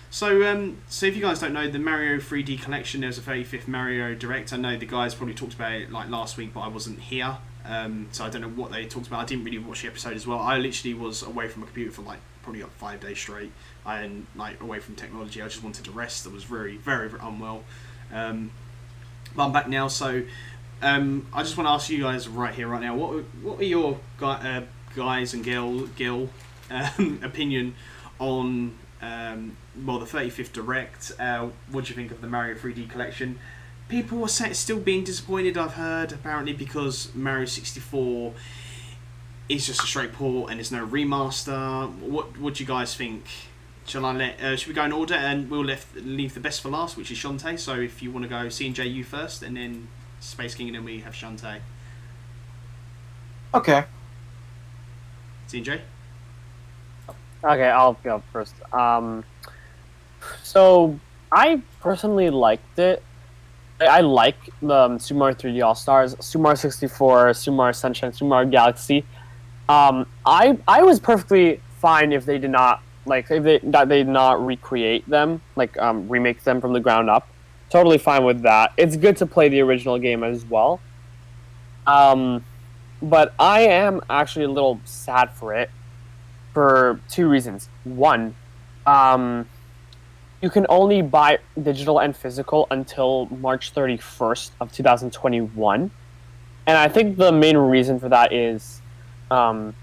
So, so if you guys don't know, the Mario 3D collection, there's a 35th Mario Direct. I know the guys probably talked about it like last week, but I wasn't here, so I don't know what they talked about. I didn't really watch the episode as well. I literally was away from my computer for like probably like 5 days straight, and like away from technology. I just wanted to rest. I was very, very, very unwell, but I'm back now. So, I just want to ask you guys right here, right now, what are your guys and girl opinion on well, the 35th Direct? What do you think of the Mario 3D collection? People are still being disappointed, I've heard, apparently, because Mario 64 is just a straight port and there's no remaster. What do you guys think? Should we go in order, and we'll leave the best for last, which is Shantae. So if you want to go C&J, you first, and then SpaceKing, and then we have Shantae. Okay. C&J? Okay, I'll go first. So I personally liked it. I like the Super Mario 3D All Stars, Super Mario 64, Super Mario Sunshine, Super Mario Galaxy. I was perfectly fine if they did not they did not recreate them, like remake them from the ground up. Totally fine with that. It's good to play the original game as well. But I am actually a little sad for it for two reasons. One, you can only buy digital and physical until March 31st of 2021. And I think the main reason for that is that's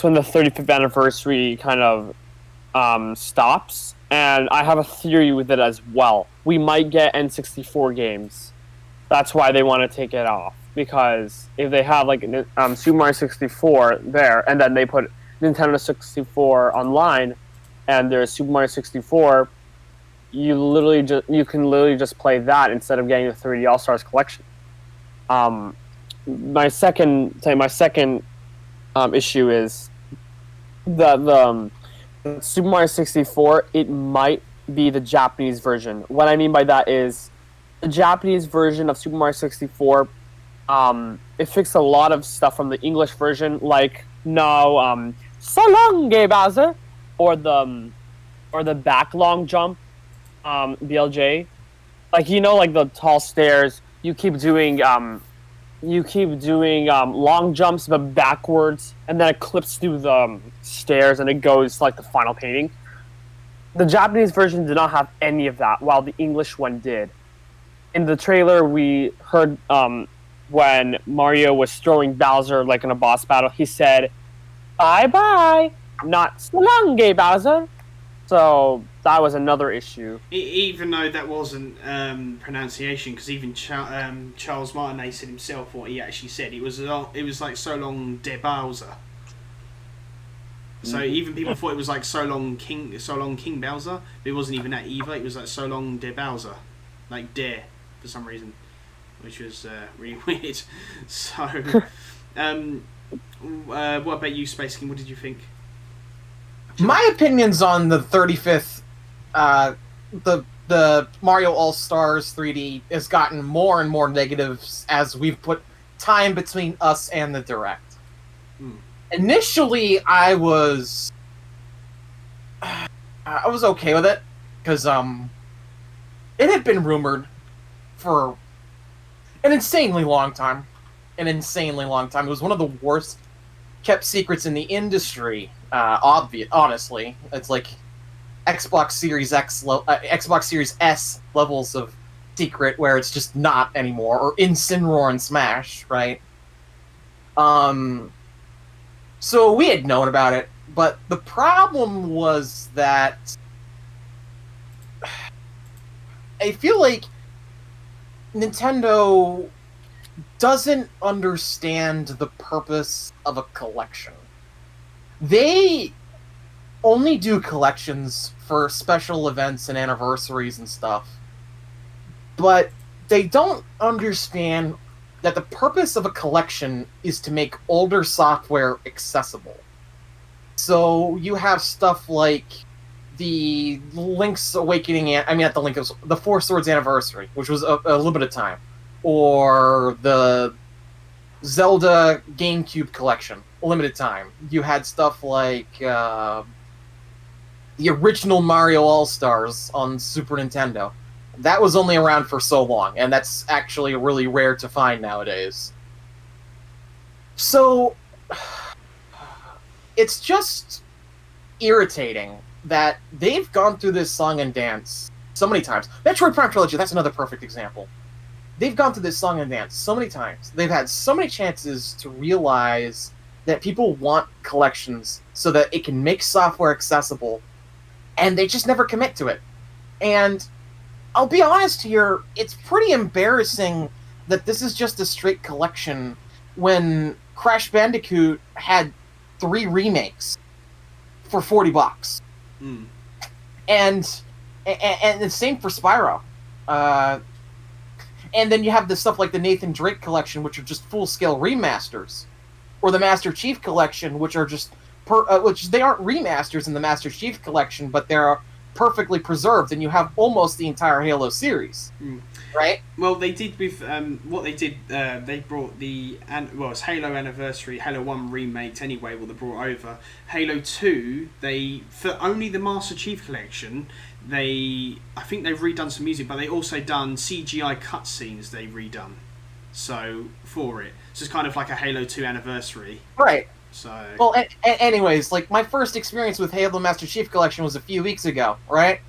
when the 35th anniversary kind of stops. And I have a theory with it as well. We might get N64 games. That's why they want to take it off. Because if they have like Super Mario 64 there, and then they put Nintendo 64 online, and there's Super Mario 64, you can literally just play that instead of getting the 3D All Stars collection. My second issue is the Super Mario 64. It might be the Japanese version. What I mean by that is the Japanese version of Super Mario 64. It fixed a lot of stuff from the English version, like so long, gay Bowser, or the back long jump, BLJ, like like the tall stairs. You keep doing you keep doing long jumps but backwards, and then it clips through the stairs and it goes to like the final painting. The Japanese version did not have any of that, while the English one did. In the trailer, we heard when Mario was throwing Bowser like in a boss battle, he said, "Bye bye, not so long, gay Bowser." So that was another issue. Even though that wasn't pronunciation, because even Charles Martinet said himself what he actually said. It was like so long de Bowser. So even people thought it was like so long King Bowser. But it wasn't even that either. It was like so long de Bowser, like de for some reason, which was really weird. So, what about you, SpaceKing? What did you think? My opinions on the 35th, the Mario All-Stars 3D has gotten more and more negatives as we've put time between us and the Direct. Initially, I was okay with it, because it had been rumored for an insanely long time. It was one of the worst kept secrets in the industry. Honestly, it's like Xbox Series Xbox Series S levels of secret, where it's just not anymore, or Incineroar and Smash, right? So we had known about it, but the problem was that I feel like Nintendo doesn't understand the purpose of a collection. They only do collections for special events and anniversaries and stuff, but they don't understand that the purpose of a collection is to make older software accessible. So you have stuff like the Link's Awakening, the Four Swords Anniversary, which was a limited time, or the Zelda GameCube collection, a limited time. You had stuff like the original Mario All-Stars on Super Nintendo. That was only around for so long, and that's actually really rare to find nowadays. So, it's just irritating that they've gone through this song and dance so many times. Metroid Prime Trilogy, that's another perfect example. They've gone through this song and dance so many times. They've had so many chances to realize that people want collections so that it can make software accessible, and they just never commit to it. And I'll be honest here, it's pretty embarrassing that this is just a straight collection when Crash Bandicoot had 3 remakes for $40. And the same for Spyro. And then you have the stuff like the Nathan Drake collection, which are just full-scale remasters, or the Master Chief collection, which are just which they aren't remasters in the Master Chief collection, but they're perfectly preserved, and you have almost the entire Halo series, right? Well, they did with what they did. They brought it's Halo Anniversary, Halo 1 remake anyway. What they brought over Halo 2, for only the Master Chief collection. I think they've redone some music, but they also done CGI cutscenes. They've redone for it. So it's kind of like a Halo 2 anniversary, right? So well, anyways, like my first experience with Halo Master Chief Collection was a few weeks ago, right?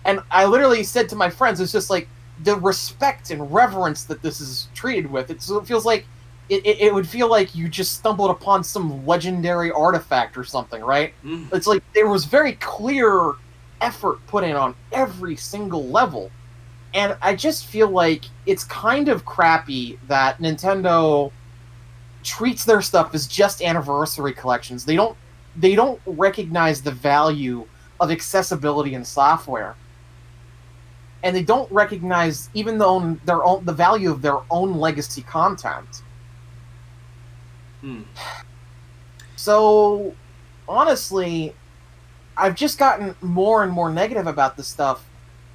And I literally said to my friends, it's just like the respect and reverence that this is treated with. It feels like it would feel like you just stumbled upon some legendary artifact or something, right? It's like there was very clear effort put in on every single level, and I just feel like it's kind of crappy that Nintendo treats their stuff as just anniversary collections. They don't recognize the value of accessibility in software, and they don't recognize even the value of their own legacy content. So honestly, I've just gotten more and more negative about this stuff,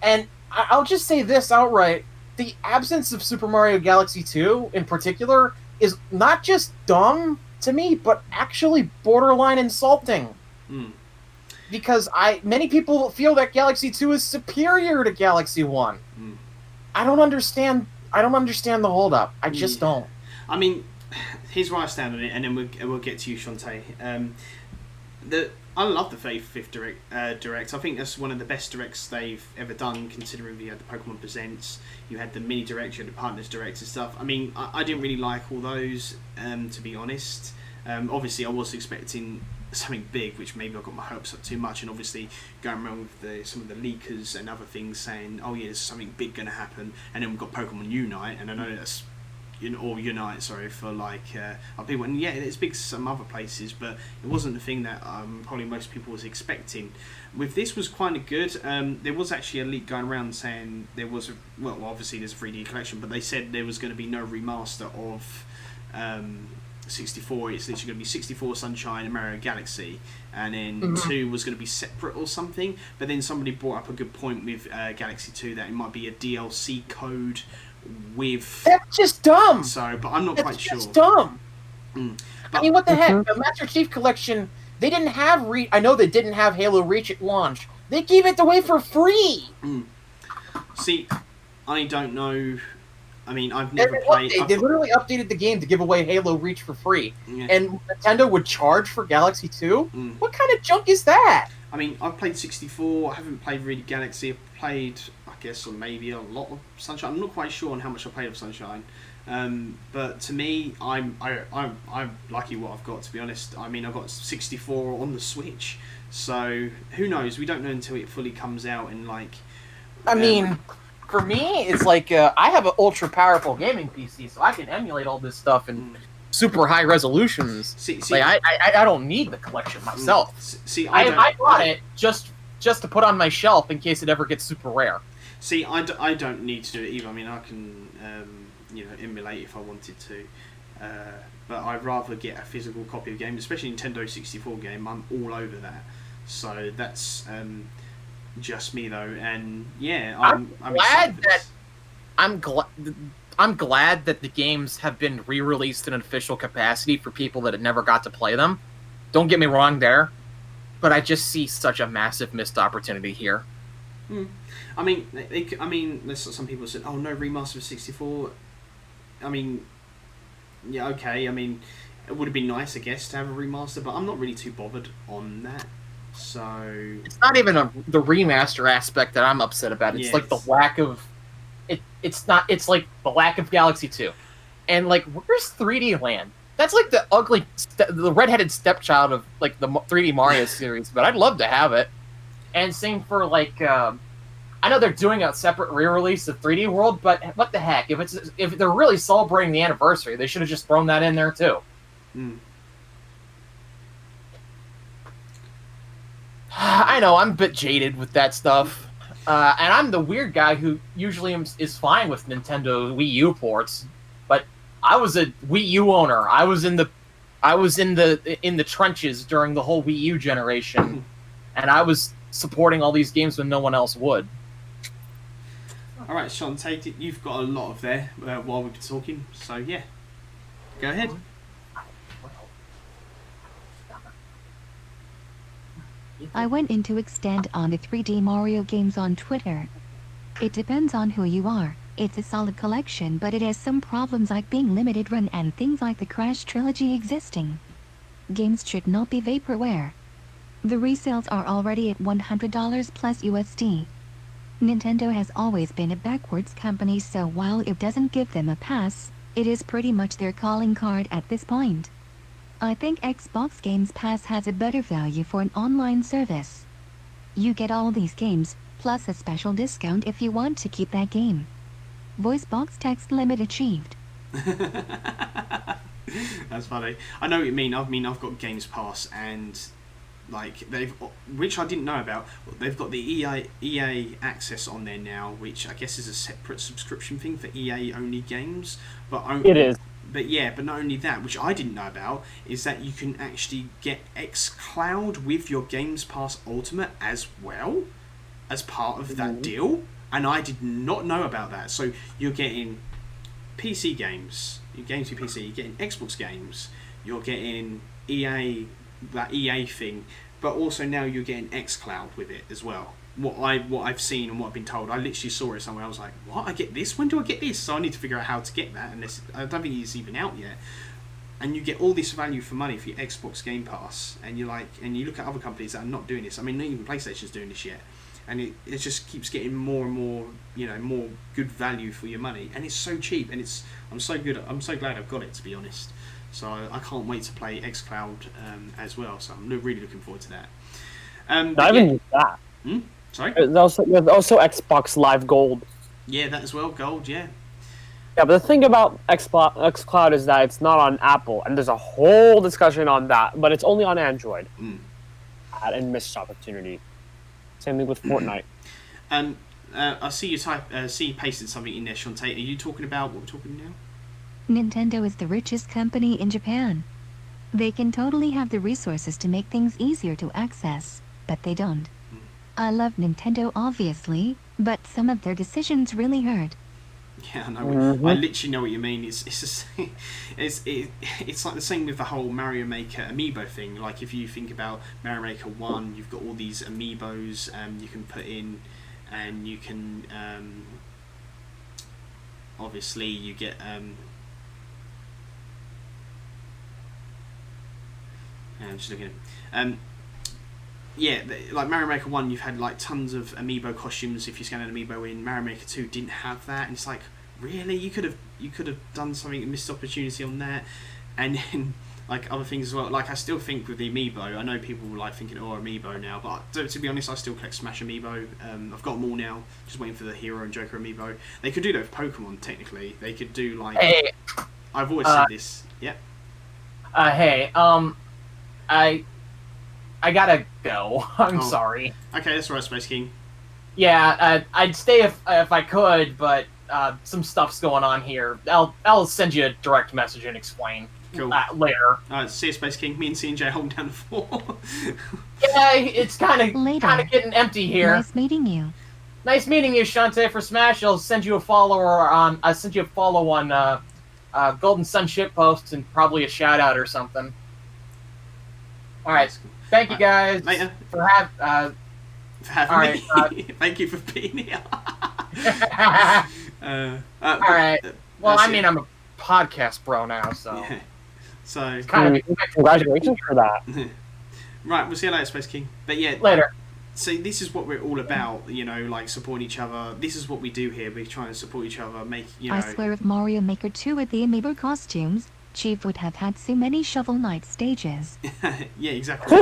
and I'll just say this outright: the absence of Super Mario Galaxy 2 in particular is not just dumb to me, but actually borderline insulting. Because many people feel that Galaxy 2 is superior to Galaxy 1. I don't understand the holdup. I just don't. I mean, here's where I stand on it, and then we'll get to you, Shantae. I love the 35th Direct. I think that's one of the best directs they've ever done, considering you had the Pokemon Presents, you had the Mini Direct, you had the Partners Direct and stuff. I mean, I didn't really like all those, to be honest. Obviously, I was expecting something big, which maybe I got my hopes up too much, and obviously going around with some of the leakers and other things saying, oh yeah, there's something big going to happen, and then we've got Pokemon Unite, and I know that's Unite, sorry, for like people, and yeah, it's big some other places, but it wasn't the thing that probably most people was expecting. With this was kind of good. There was actually a leak going around saying there was obviously there's a 3D collection, but they said there was going to be no remaster of 64. It's literally going to be 64 Sunshine and Mario Galaxy, and then 2 was going to be separate or something. But then somebody brought up a good point with Galaxy 2 that it might be a DLC code with. That's just dumb. So, but I'm not quite sure. That's dumb. But, I mean, what the heck? The Master Chief Collection, they didn't have I know they didn't have Halo Reach at launch. They gave it away for free. See, I don't know. I mean, I've never played. They literally updated the game to give away Halo Reach for free, Yeah. and Nintendo would charge for Galaxy 2. What kind of junk is that? I mean, I've played 64. I haven't played really Galaxy. I've played, I guess, or maybe a lot of Sunshine. I'm not quite sure on how much I played of Sunshine. But to me, I'm lucky what I've got, to be honest. I mean, I've got 64 on the Switch, so who knows? We don't know until it fully comes out. And like, I mean, for me, it's like I have an ultra powerful gaming PC, so I can emulate all this stuff in super high resolutions. I don't need the collection myself. I bought it just to put on my shelf in case it ever gets super rare. See, I don't need to do it either. I mean, I can emulate if I wanted to, but I'd rather get a physical copy of the game, especially Nintendo 64 game. I'm all over that. So that's just me though, and yeah, I'm glad that the games have been re-released in an official capacity for people that had never got to play them. Don't get me wrong there, but I just see such a massive missed opportunity here. I mean, there's some people said, "Oh no, remaster of 64." I mean, yeah, okay. I mean, it would have been nice, I guess, to have a remaster, but I'm not really too bothered on that. So it's not even the remaster aspect that I'm upset about. It's like the lack of it. It's like the lack of Galaxy 2, and like where's 3D Land? That's like the ugly, the redheaded stepchild of like the 3D Mario series. But I'd love to have it. And same for like, I know they're doing a separate re-release of 3D World, but what the heck? If they're really celebrating the anniversary, they should have just thrown that in there too. I know, I'm a bit jaded with that stuff. And I'm the weird guy who usually is fine with Nintendo Wii U ports, but I was a Wii U owner. I was in the trenches during the whole Wii U generation, and I was supporting all these games when no one else would. All right, Shantae, you've got a lot of there while we've been talking, so yeah, go ahead. I went in to extend on the 3D Mario games on Twitter. It depends on who you are. It's a solid collection, but it has some problems like being limited run and things like the Crash Trilogy existing. Games should not be vaporware. The resales are already at $100 plus USD. Nintendo has always been a backwards company, so while it doesn't give them a pass, it is pretty much their calling card at this point. I think Xbox Games Pass has a better value for an online service. You get all these games, plus a special discount if you want to keep that game. Voice box text limit achieved. That's funny. I know what you mean. I've got Games Pass, and like which I didn't know about. They've got the EA access on there now, which I guess is a separate subscription thing for EA only games. But it is. But yeah, but not only that, which I didn't know about, is that you can actually get xCloud with your Games Pass Ultimate as well, as part of that deal. And I did not know about that. So you're getting PC games, your games for PC, you're getting Xbox games, you're getting EA, that EA thing, but also now you're getting xCloud with it as well, what I've seen and what I've been told. I literally saw it somewhere. I was like, what? I get this? When do I get this? So I need to figure out how to get that. And I don't think it's even out yet. And you get all this value for money for your Xbox Game Pass, and you look at other companies that are not doing this. I mean, not even PlayStation's doing this yet, and it just keeps getting more and more, more good value for your money, and it's so cheap, and I'm so glad I've got it, to be honest. So I can't wait to play xCloud as well. So I'm really looking forward to that. Not even that. Sorry. There's also Xbox Live Gold. Yeah, that as well. Gold. Yeah. Yeah, but the thing about xCloud is that it's not on Apple, and there's a whole discussion on that, but it's only on Android. And missed opportunity. Same thing with Fortnite. I see you pasted something in there, Shantae. Are you talking about what we're talking now? Nintendo is the richest company in Japan. They can totally have the resources to make things easier to access, but they don't. I love Nintendo, obviously, but some of their decisions really hurt. Yeah, I know. I literally know what you mean. It's just, it's like the same with the whole Mario Maker amiibo thing. Like if you think about Mario Maker 1, you've got all these amiibos you can put in, and you can obviously you get I'm just looking at yeah, like Mario Maker 1, you've had like tons of amiibo costumes if you scan an amiibo in. Mario Maker 2 didn't have that, and it's like, really? You could have done something, missed opportunity on that, and then like other things as well. Like I still think with the amiibo, I know people like thinking, oh, amiibo now, but to be honest, I still collect Smash amiibo. I've got them all now, just waiting for the Hero and Joker amiibo. They could do that with Pokemon technically. They could do like. Hey, I've always said this. Yeah. Hey, I gotta go. I'm sorry. Okay, that's right, SpaceKing. Yeah, I'd stay if I could, but some stuff's going on here. I'll send you a direct message and explain. Cool. Later. See you, SpaceKing. Me and CJ holding down the fort. Yeah, it's kind of getting empty here. Nice meeting you. Nice meeting you, Shantae4Smash. I'll send you a follow on. I'll send you a follow on Golden Sun shitpost and probably a shout out or something. All right. Thank you guys for having me. Thank you for being here. All right. Well, I mean, I'm a podcast bro now, so. Yeah. So. Congratulations for that. Right, we'll see you later, SpaceKing. But yeah. Later. So this is what we're all about, like supporting each other. This is what we do here. We try and support each other, I swear if Mario Maker 2 with the amiibo costumes, Chief would have had so many Shovel Knight stages. Yeah, exactly.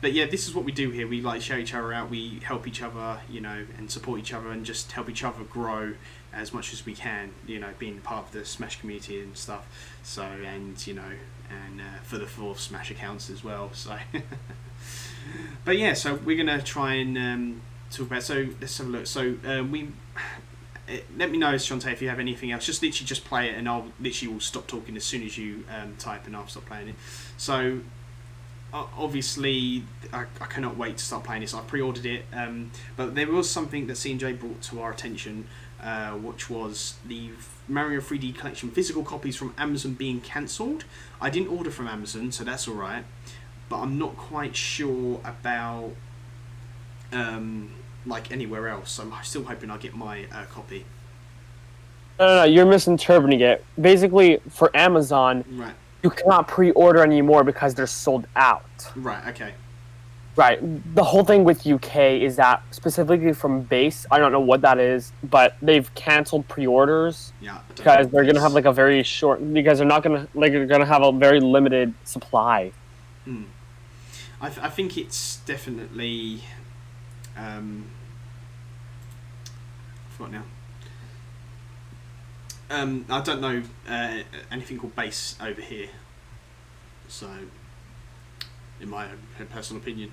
But yeah, this is what we do here. We like share each other out. We help each other, and support each other, and just help each other grow as much as we can. Being part of the Smash community and stuff. So and for the 4 Smash accounts as well. So, but yeah, so we're gonna try and talk about. So let's have a look. So let me know, Shantae, if you have anything else. Just literally just play it, and I'll literally will stop talking as soon as you type, and I'll stop playing it. So obviously, I cannot wait to start playing this. I pre-ordered it, but there was something that CJ brought to our attention, which was the Mario 3D Collection physical copies from Amazon being cancelled. I didn't order from Amazon, so that's all right. But I'm not quite sure about like anywhere else. I'm still hoping I get my copy. No, you're misinterpreting it. Basically, for Amazon, right, you cannot pre-order anymore because they're sold out. Right, okay. Right. The whole thing with UK is that, specifically from base, I don't know what that is, but they've canceled pre-orders. Yeah. Because they're going to have like a very short, because they're not going to, they're going to have a very limited supply. I think it's definitely, I forgot now. I don't know anything called base over here, so in my own personal opinion.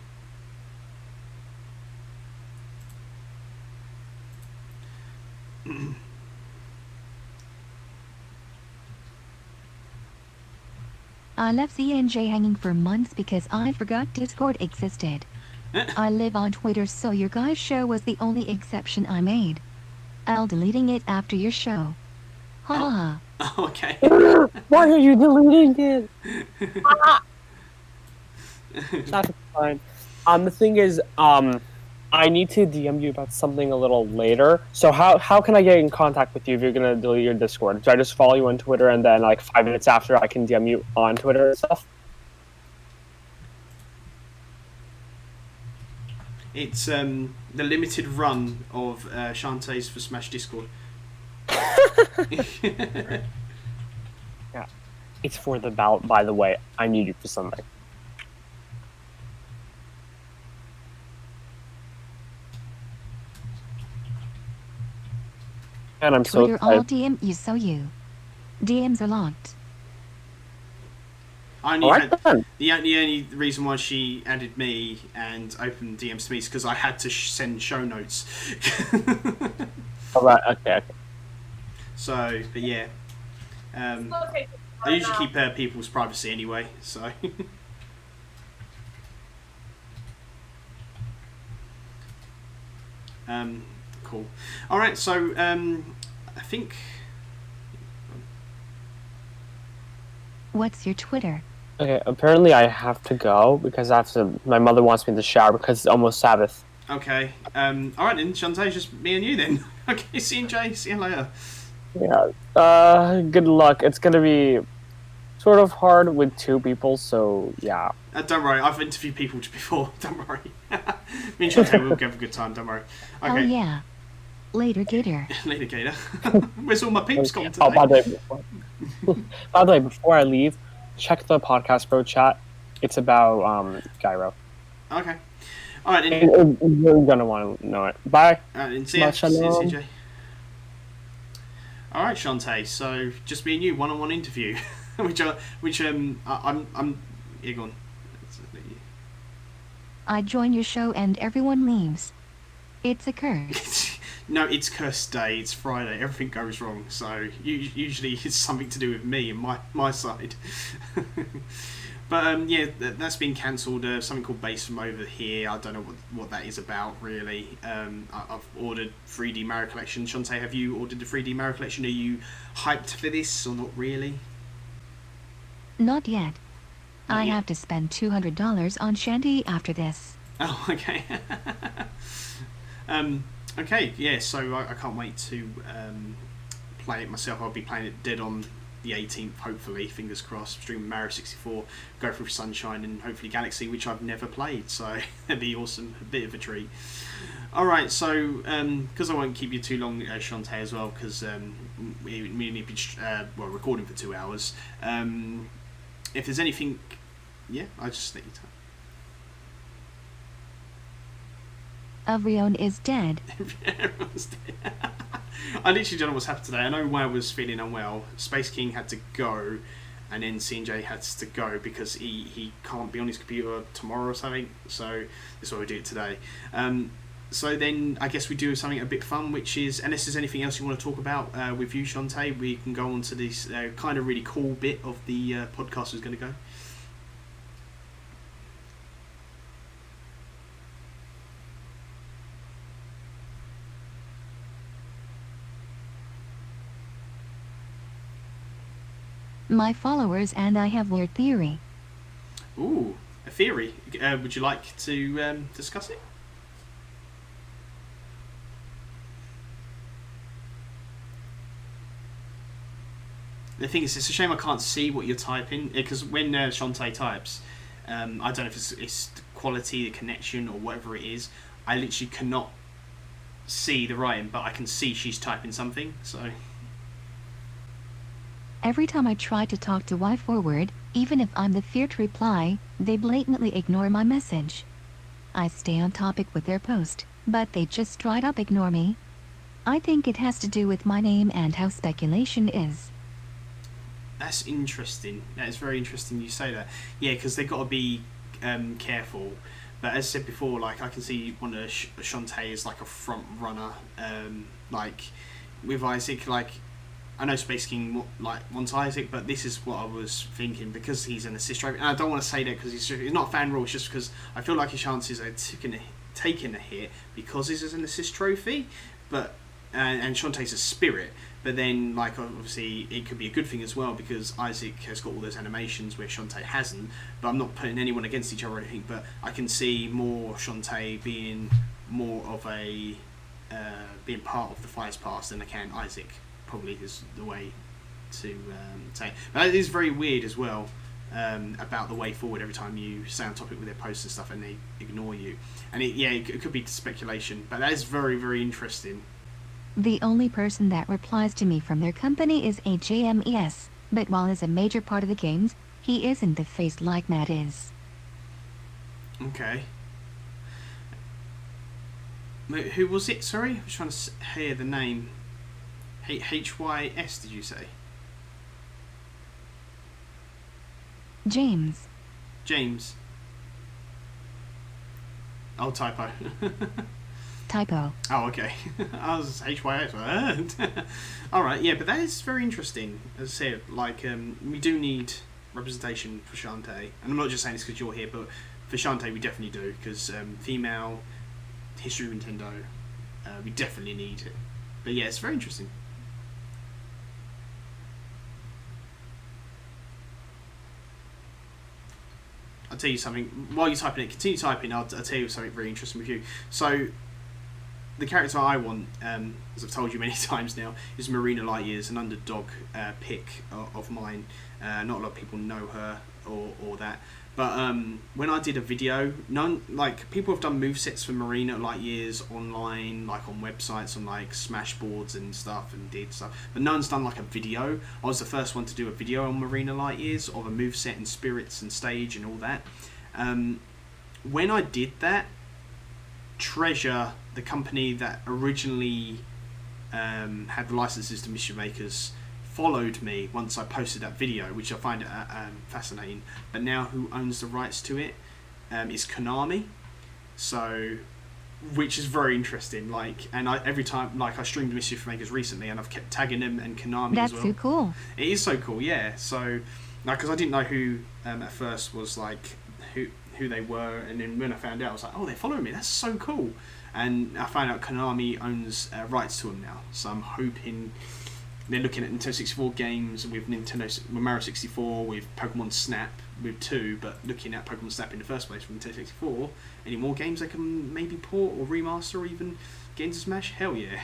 I left CNJ hanging for months because I forgot Discord existed. I live on Twitter, so your guys' show was the only exception I made. I'll deleting it after your show. Ha ha. Oh, okay. Why are you deleting it? That's fine. The thing is, I need to DM you about something a little later. So how can I get in contact with you if you're gonna delete your Discord? Do I just follow you on Twitter and then like 5 minutes after I can DM you on Twitter and stuff? It's the limited run of Shantae4Smash Discord. Yeah, it's for the ballot. By the way, I need you for something. And I'm so Twitter all excited. DM you so you. DMs are locked. I only Alright had, then. the only reason why she added me and opened DMs to me is because I had to send show notes. Alright, okay. So, but yeah. I usually keep people's privacy anyway, so. Cool. Alright, so I think. What's your Twitter? Okay, apparently I have to go because I have to. My mother wants me to shower because it's almost Sabbath. Okay. Alright then, Shantae, it's just me and you then. Okay, see you, Jay. See you later. Yeah. Good luck. It's gonna be sort of hard with 2 people, so yeah. Don't worry, I've interviewed people before. Don't worry. Me and Shantae will have a good time. Don't worry. Okay. Oh yeah. Later, Gator. Later, Gator. Where's all my peeps gone today? Oh, by the way, before I leave, check the podcast bro chat. It's about Gyro. Okay. All right, then. You're gonna want to know it. Bye. See ya. See you, Shalom. CJ. All right, Shantae. So just me and you, one-on-one interview, which I'm yeah, go on. I join your show and everyone leaves. It's a curse. No, it's cursed day. It's Friday. Everything goes wrong. So usually it's something to do with me and my side. But yeah, that's been cancelled. Something called Base from over here. I don't know what that is about really. I've ordered 3D Mario Collection. Shantae, have you ordered the 3D Mario Collection? Are you hyped for this or not really? Not yet. I yet? have to spend $200 on Shanty after this. Oh, okay. Okay, yeah, so I can't wait to play it myself. I'll be playing it dead on the 18th, hopefully, fingers crossed. Stream Mario 64, go through Sunshine, and hopefully Galaxy, which I've never played, so that'd be awesome. A bit of a treat. Alright, so, because I won't keep you too long, Shantae, as well, because we need to be recording for 2 hours. If there's anything, yeah, I'll just let you talk. Avrion is dead. Everyone's dead. I literally don't know what's happened today. I know Wow was feeling unwell. SpaceKing had to go, and then CJ had to go because he can't be on his computer tomorrow or something. So that's why we do it today. So then I guess we do something a bit fun, which is, unless there's anything else you want to talk about with you, Shantae, we can go on to this kind of really cool bit of the podcast is going to go. My followers and I have weird theory. Ooh, a theory. Would you like to discuss it? The thing is, it's a shame I can't see what you're typing, because when Shantae types, I don't know if it's the quality, the connection, or whatever it is, I literally cannot see the writing, but I can see she's typing something, so... Every time I try to talk to WAHforward, even if I'm the feared reply, they blatantly ignore my message. I stay on topic with their post, but they just straight up ignore me. I think it has to do with my name and how speculation is. That's interesting. That is very interesting you say that. Yeah, because they've got to be careful. But as I said before, like I can see one of Shantae is like a front runner. Like with Isaac, like I know SpaceKing like wants Isaac, but this is what I was thinking because he's an assist trophy. And I don't want to say that because he's not a fan rule. It's just because I feel like his chances are taking a hit because he's an assist trophy. But and Shantae's a spirit. But then, like, obviously, it could be a good thing as well because Isaac has got all those animations where Shantae hasn't. But I'm not putting anyone against each other or anything. But I can see more Shantae being more of a being part of the Fire's past than I can Isaac. Probably is the way to say. But it is very weird as well about the way forward. Every time you stay on topic with their posts and stuff, and they ignore you, and it could be speculation. But that is very, very interesting. The only person that replies to me from their company is HAMES, but while is a major part of the games, he isn't the face like Matt is. Okay. Who was it? Sorry, I was trying to hear the name. HYS, did you say? James. James. Oh, typo. Typo. Oh, okay. I was HYS. Alright, yeah, but that is very interesting. As I said, like, we do need representation for Shantae. And I'm not just saying this because you're here, but for Shantae we definitely do. Because female history of Nintendo, we definitely need it. But yeah, it's very interesting. I'll tell you something. While you're typing it, continue typing. I'll tell you something very interesting with you. So, the character I want, as I've told you many times now, is Marina Lightyear's an underdog pick of mine. Not a lot of people know her or that. But when I did a video, people have done movesets for Marina Lightyear's online, like on websites, on like Smash boards and stuff, and did stuff. But no one's done like a video. I was the first one to do a video on Marina Lightyear's of a moveset and spirits and stage and all that. When I did that, Treasure, the company that originally had the licenses to Mission Makers, followed me once I posted that video, which I find fascinating. But now who owns the rights to it is Konami, so which is very interesting. Like, and every time, like, I streamed Mischief Makers recently, and I've kept tagging them and Konami That's as well. so cool. It is so cool, yeah. So, like, because I didn't know who at first was like who they were, and then when I found out, I was like, oh, they're following me. That's so cool. And I found out Konami owns rights to them now. So I'm hoping they're looking at Nintendo 64 games with Mario 64, with Pokemon Snap, with 2, but looking at Pokemon Snap in the first place from Nintendo 64. Any more games they can maybe port or remaster or even get into Smash? Hell yeah.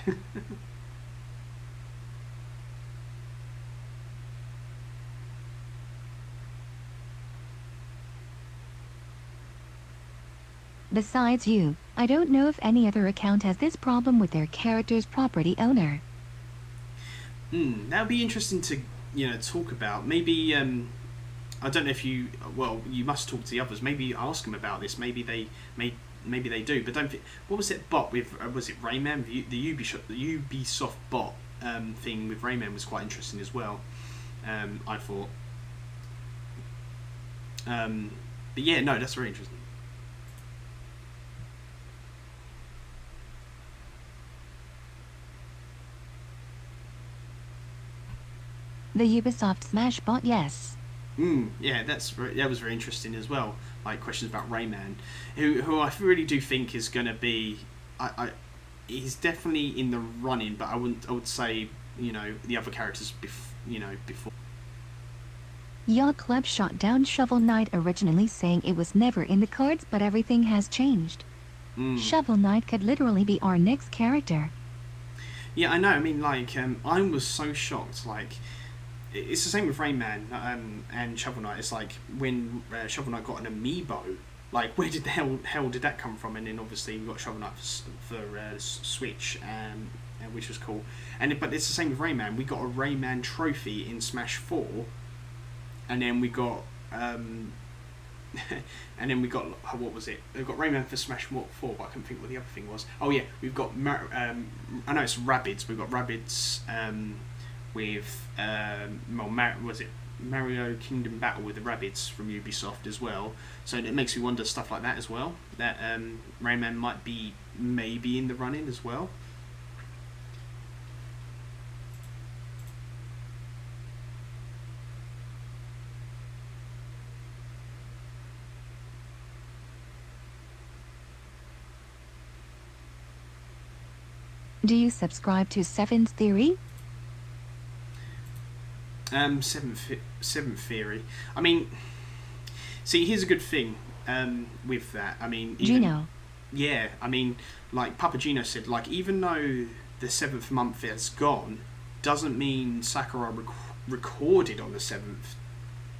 Besides you, I don't know if any other account has this problem with their character's property owner. That would be interesting to talk about. Maybe I don't know if you must talk to the others. Maybe ask them about this. Maybe they do. But don't. What was it? Bot with was it Rayman? The Ubisoft bot thing with Rayman was quite interesting as well. I thought. But yeah, no, that's very interesting. The Ubisoft Smash bot, yes. Yeah, that was very interesting as well. Like questions about Rayman, who I really do think is going to be, he's definitely in the running, but I would say the other characters before. Yacht Club shot down Shovel Knight, originally saying it was never in the cards, but everything has changed. Shovel Knight could literally be our next character. Yeah, I know. I mean, like, I was so shocked. Like, it's the same with Rayman and Shovel Knight. It's like when Shovel Knight got an amiibo. Like, where did the hell did that come from? And then obviously we got Shovel Knight for Switch, which was cool. But it's the same with Rayman. We got a Rayman trophy in Smash 4, and then we got what was it? We've got Rayman for Smash 4, but I couldn't think what the other thing was. Oh yeah, we've got I know it's Rabbids. We've got Rabbids with was it Mario Kingdom Battle with the Rabbids from Ubisoft as well. So it makes me wonder stuff like that as well. That Rayman might be maybe in the running as well. Do you subscribe to Seven's theory? Seventh theory. I mean, see, here's a good thing with that. I mean, even, Gino. yeah, I mean, like Papa Gino said, like even though the 7th month has gone, doesn't mean Sakurai recorded on the 7th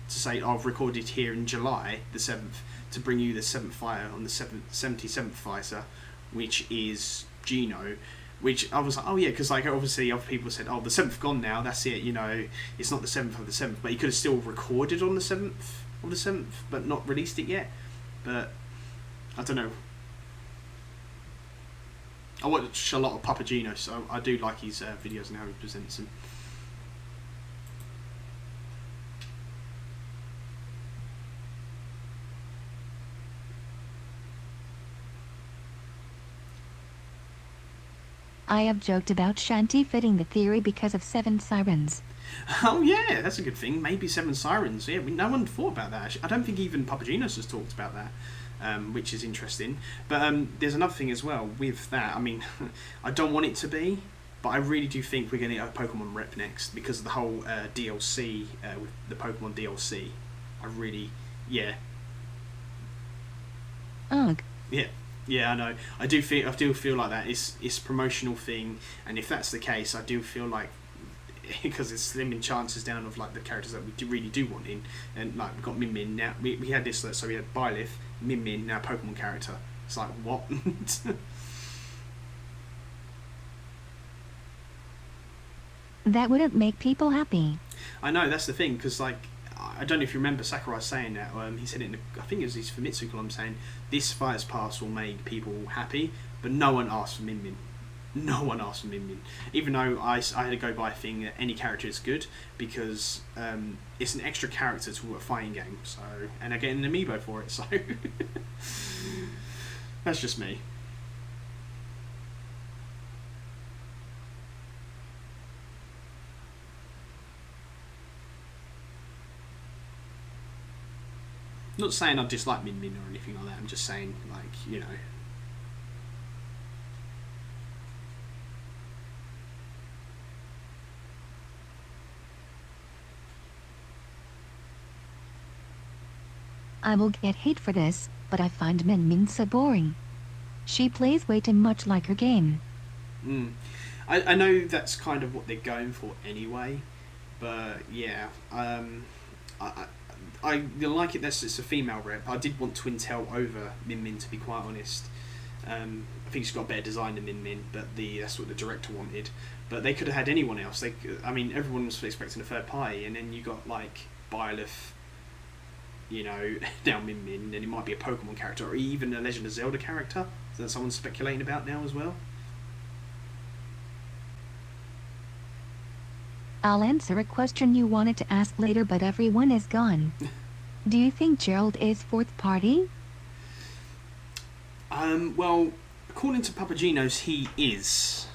to say, oh, I've recorded here in July the 7th to bring you the 7th fire on the 77th fighter, which is Gino. Which I was like, oh yeah, because like obviously other people said, oh, the 7th gone now, that's it, you know, it's not the 7th of the 7th, but he could have still recorded on the 7th of the 7th, but not released it yet. But I don't know. I watch a lot of Papagino, so I do like his videos and how he presents them. I have joked about Shantae fitting the theory because of 7 sirens. Oh yeah, that's a good thing. Maybe 7 sirens. Yeah, no one thought about that. Actually. I don't think even Papaginos has talked about that, which is interesting. But there's another thing as well with that. I mean, I don't want it to be, but I really do think we're going to get a Pokemon rep next because of the whole DLC with the Pokemon DLC. I really, yeah. Ugh. Yeah. Yeah, I know. I do feel like that. It's a promotional thing, and if that's the case, I do feel like because it's slimming chances down of like the characters that we really do want in, and like we've got Min Min now. We had this, so we had Byleth, Min Min, now Pokemon character. It's like what? That wouldn't make people happy. I know, that's the thing, because like I don't know if you remember Sakurai saying that. He said it in I think it was his Famitsu column saying this Fighters Pass will make people happy, but no one asked for Min Min. No one asked for Min Min. Even though I had to go by a thing that any character is good because it's an extra character to a fighting game. So and I get an amiibo for it. So that's just me. Not saying I dislike Min Min or anything like that. I'm just saying, like, you know. I will get hate for this, but I find Min Min so boring. She plays way too much like her game. I know that's kind of what they're going for anyway, but yeah, I like it that it's a female rep. I did want Twin Tail over Min Min, to be quite honest. I think she's got a better design than Min Min, but that's what the director wanted. But they could have had anyone else. I mean, everyone was expecting a third party, and then you got like Byleth, you know, now Min Min, and it might be a Pokemon character, or even a Legend of Zelda character that someone's speculating about now as well. I'll answer a question you wanted to ask later, but everyone is gone. Do you think Gerald is fourth party? Well, according to Papaginos, he is.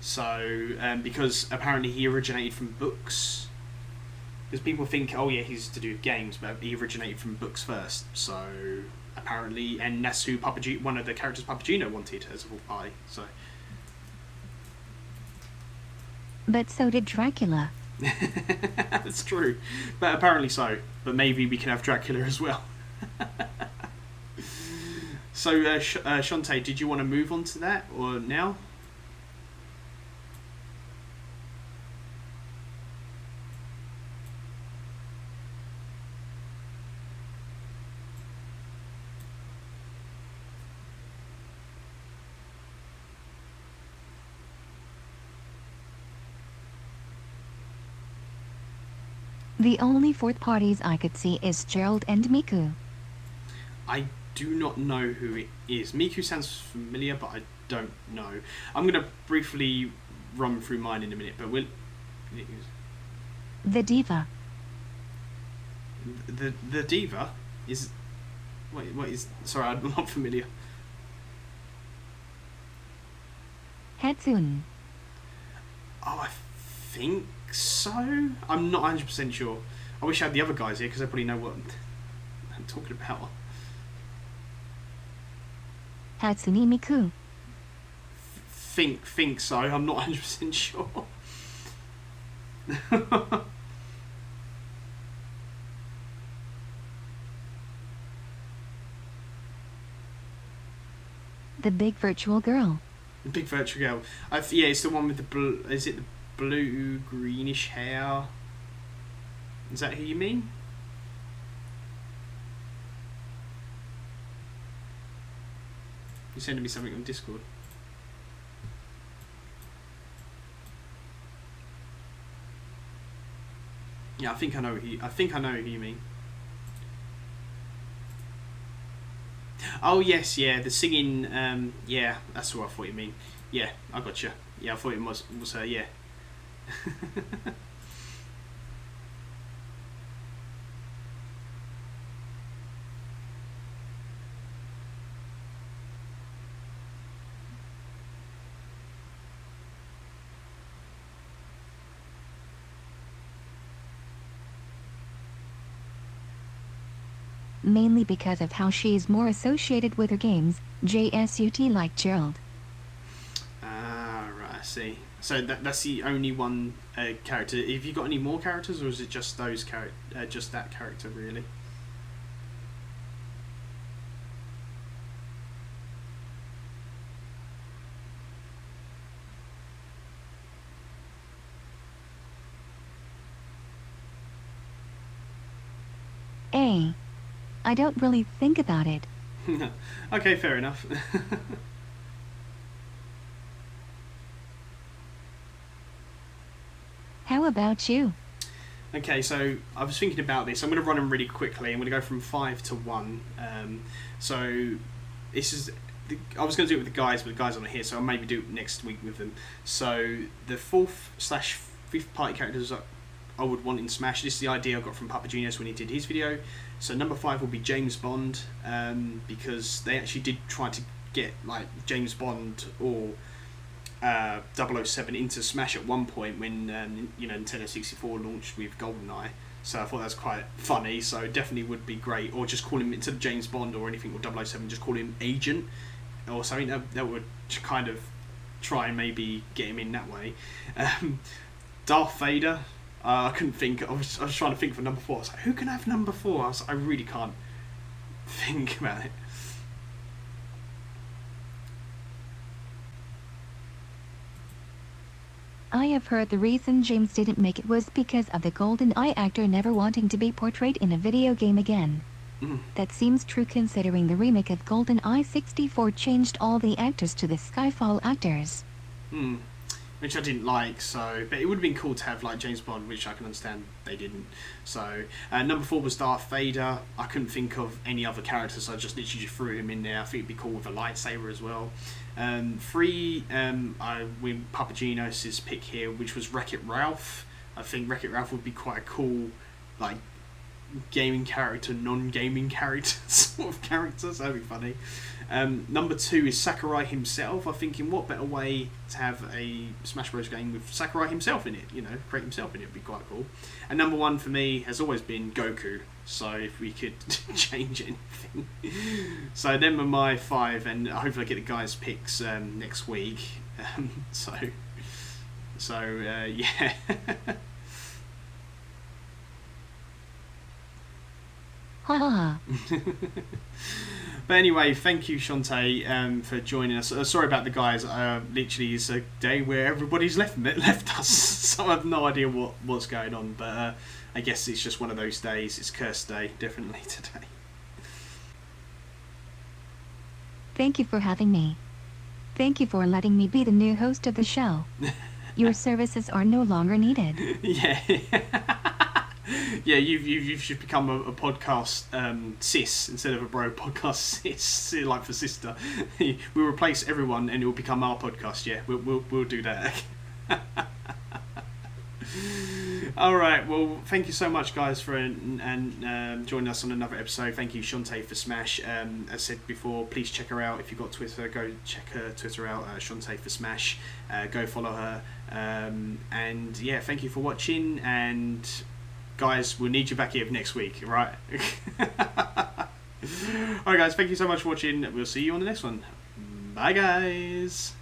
So, because apparently he originated from books. Because people think, oh yeah, he's to do with games, but he originated from books first. So, apparently, and that's who one of the characters Papagino wanted as a fourth party. So. But so did Dracula. That's true, but apparently so. But maybe we can have Dracula as well. So, Shantae, did you want to move on to that or now? The only fourth parties I could see is Gerald and Miku. I do not know who it is. Miku sounds familiar, but I don't know. I'm going to briefly run through mine in a minute, but we'll... The Diva. The Diva is... Wait, what is... Sorry, I'm not familiar. Hatsune. Oh, I think so? I'm not 100% sure. I wish I had the other guys here, because they probably know what I'm talking about. Hatsune Miku. think so. I'm not 100% sure. The big virtual girl. The big virtual girl. Yeah, it's the one with the blue. Is it the blue greenish hair? Is that who you mean? You're sending me something on Discord. Yeah, I think I know who you mean. Oh yes, yeah, the singing. Yeah, that's what I thought you mean. Yeah, I got you. Yeah, I thought it was her. Yeah. Mainly because of how she is more associated with her games, JSUT like Gerald. Ah, right, I see. So that's the only one character. Have you got any more characters, or is it just those just that character really? I don't really think about it. Okay, fair enough. How about you? Okay, so I was thinking about this. I'm going to run them really quickly. I'm going to go from 5 to 1. So this is. I was going to do it with the guys, but the guys aren't here, so I'll maybe do it next week with them. So the 4th/5th party characters I would want in Smash. This is the idea I got from Papa Genius when he did his video. So number 5 will be James Bond, because they actually did try to get like James Bond or 007 into Smash at one point when Nintendo 64 launched with GoldenEye. So I thought that was quite funny. So definitely would be great. Or just call him, instead of James Bond or anything or 007, just call him Agent or something. That would kind of try and maybe get him in that way. Darth Vader. I couldn't think. I was trying to think for number 4. I was like, who can have number 4? I really can't think about it. I have heard the reason James didn't make it was because of the GoldenEye actor never wanting to be portrayed in a video game again. That seems true considering the remake of GoldenEye 64 changed all the actors to the Skyfall actors. Which I didn't like, but it would have been cool to have like James Bond, which I can understand they didn't. So number 4 was Darth Vader. I couldn't think of any other characters, so I just literally just threw him in there. I think it'd be cool with a lightsaber as well. 3, I went Papa Genius' pick here, which was Wreck-It Ralph. I think Wreck-It Ralph would be quite a cool, like, gaming character, non-gaming character sort of character, so that'd be funny. Number 2 is Sakurai himself. I'm thinking, what better way to have a Smash Bros game with Sakurai himself in it? Create himself in it would be quite cool. And number 1 for me has always been Goku. So if we could change anything. So them are my 5, and hopefully I get the guys' picks next week. Yeah. Ha ha ha. But anyway, thank you, Shantae, for joining us. Sorry about the guys. Literally, it's a day where everybody's left us, so I have no idea what's going on. But I guess it's just one of those days. It's cursed day, definitely today. Thank you for having me. Thank you for letting me be the new host of the show. Your services are no longer needed. Yeah. Yeah, you've should become a podcast sis instead of a bro podcast sis, like for sister. We'll replace everyone and it will become our podcast. Yeah, we'll do that. All right. Well, thank you so much, guys, for joining us on another episode. Thank you, Shantae4Smash. As I said before, please check her out. If you've got Twitter, go check her Twitter out, Shantae4Smash. Go follow her. And yeah, thank you for watching. And guys, we'll need you back here next week, right? Alright guys, thank you so much for watching. We'll see you on the next one. Bye guys.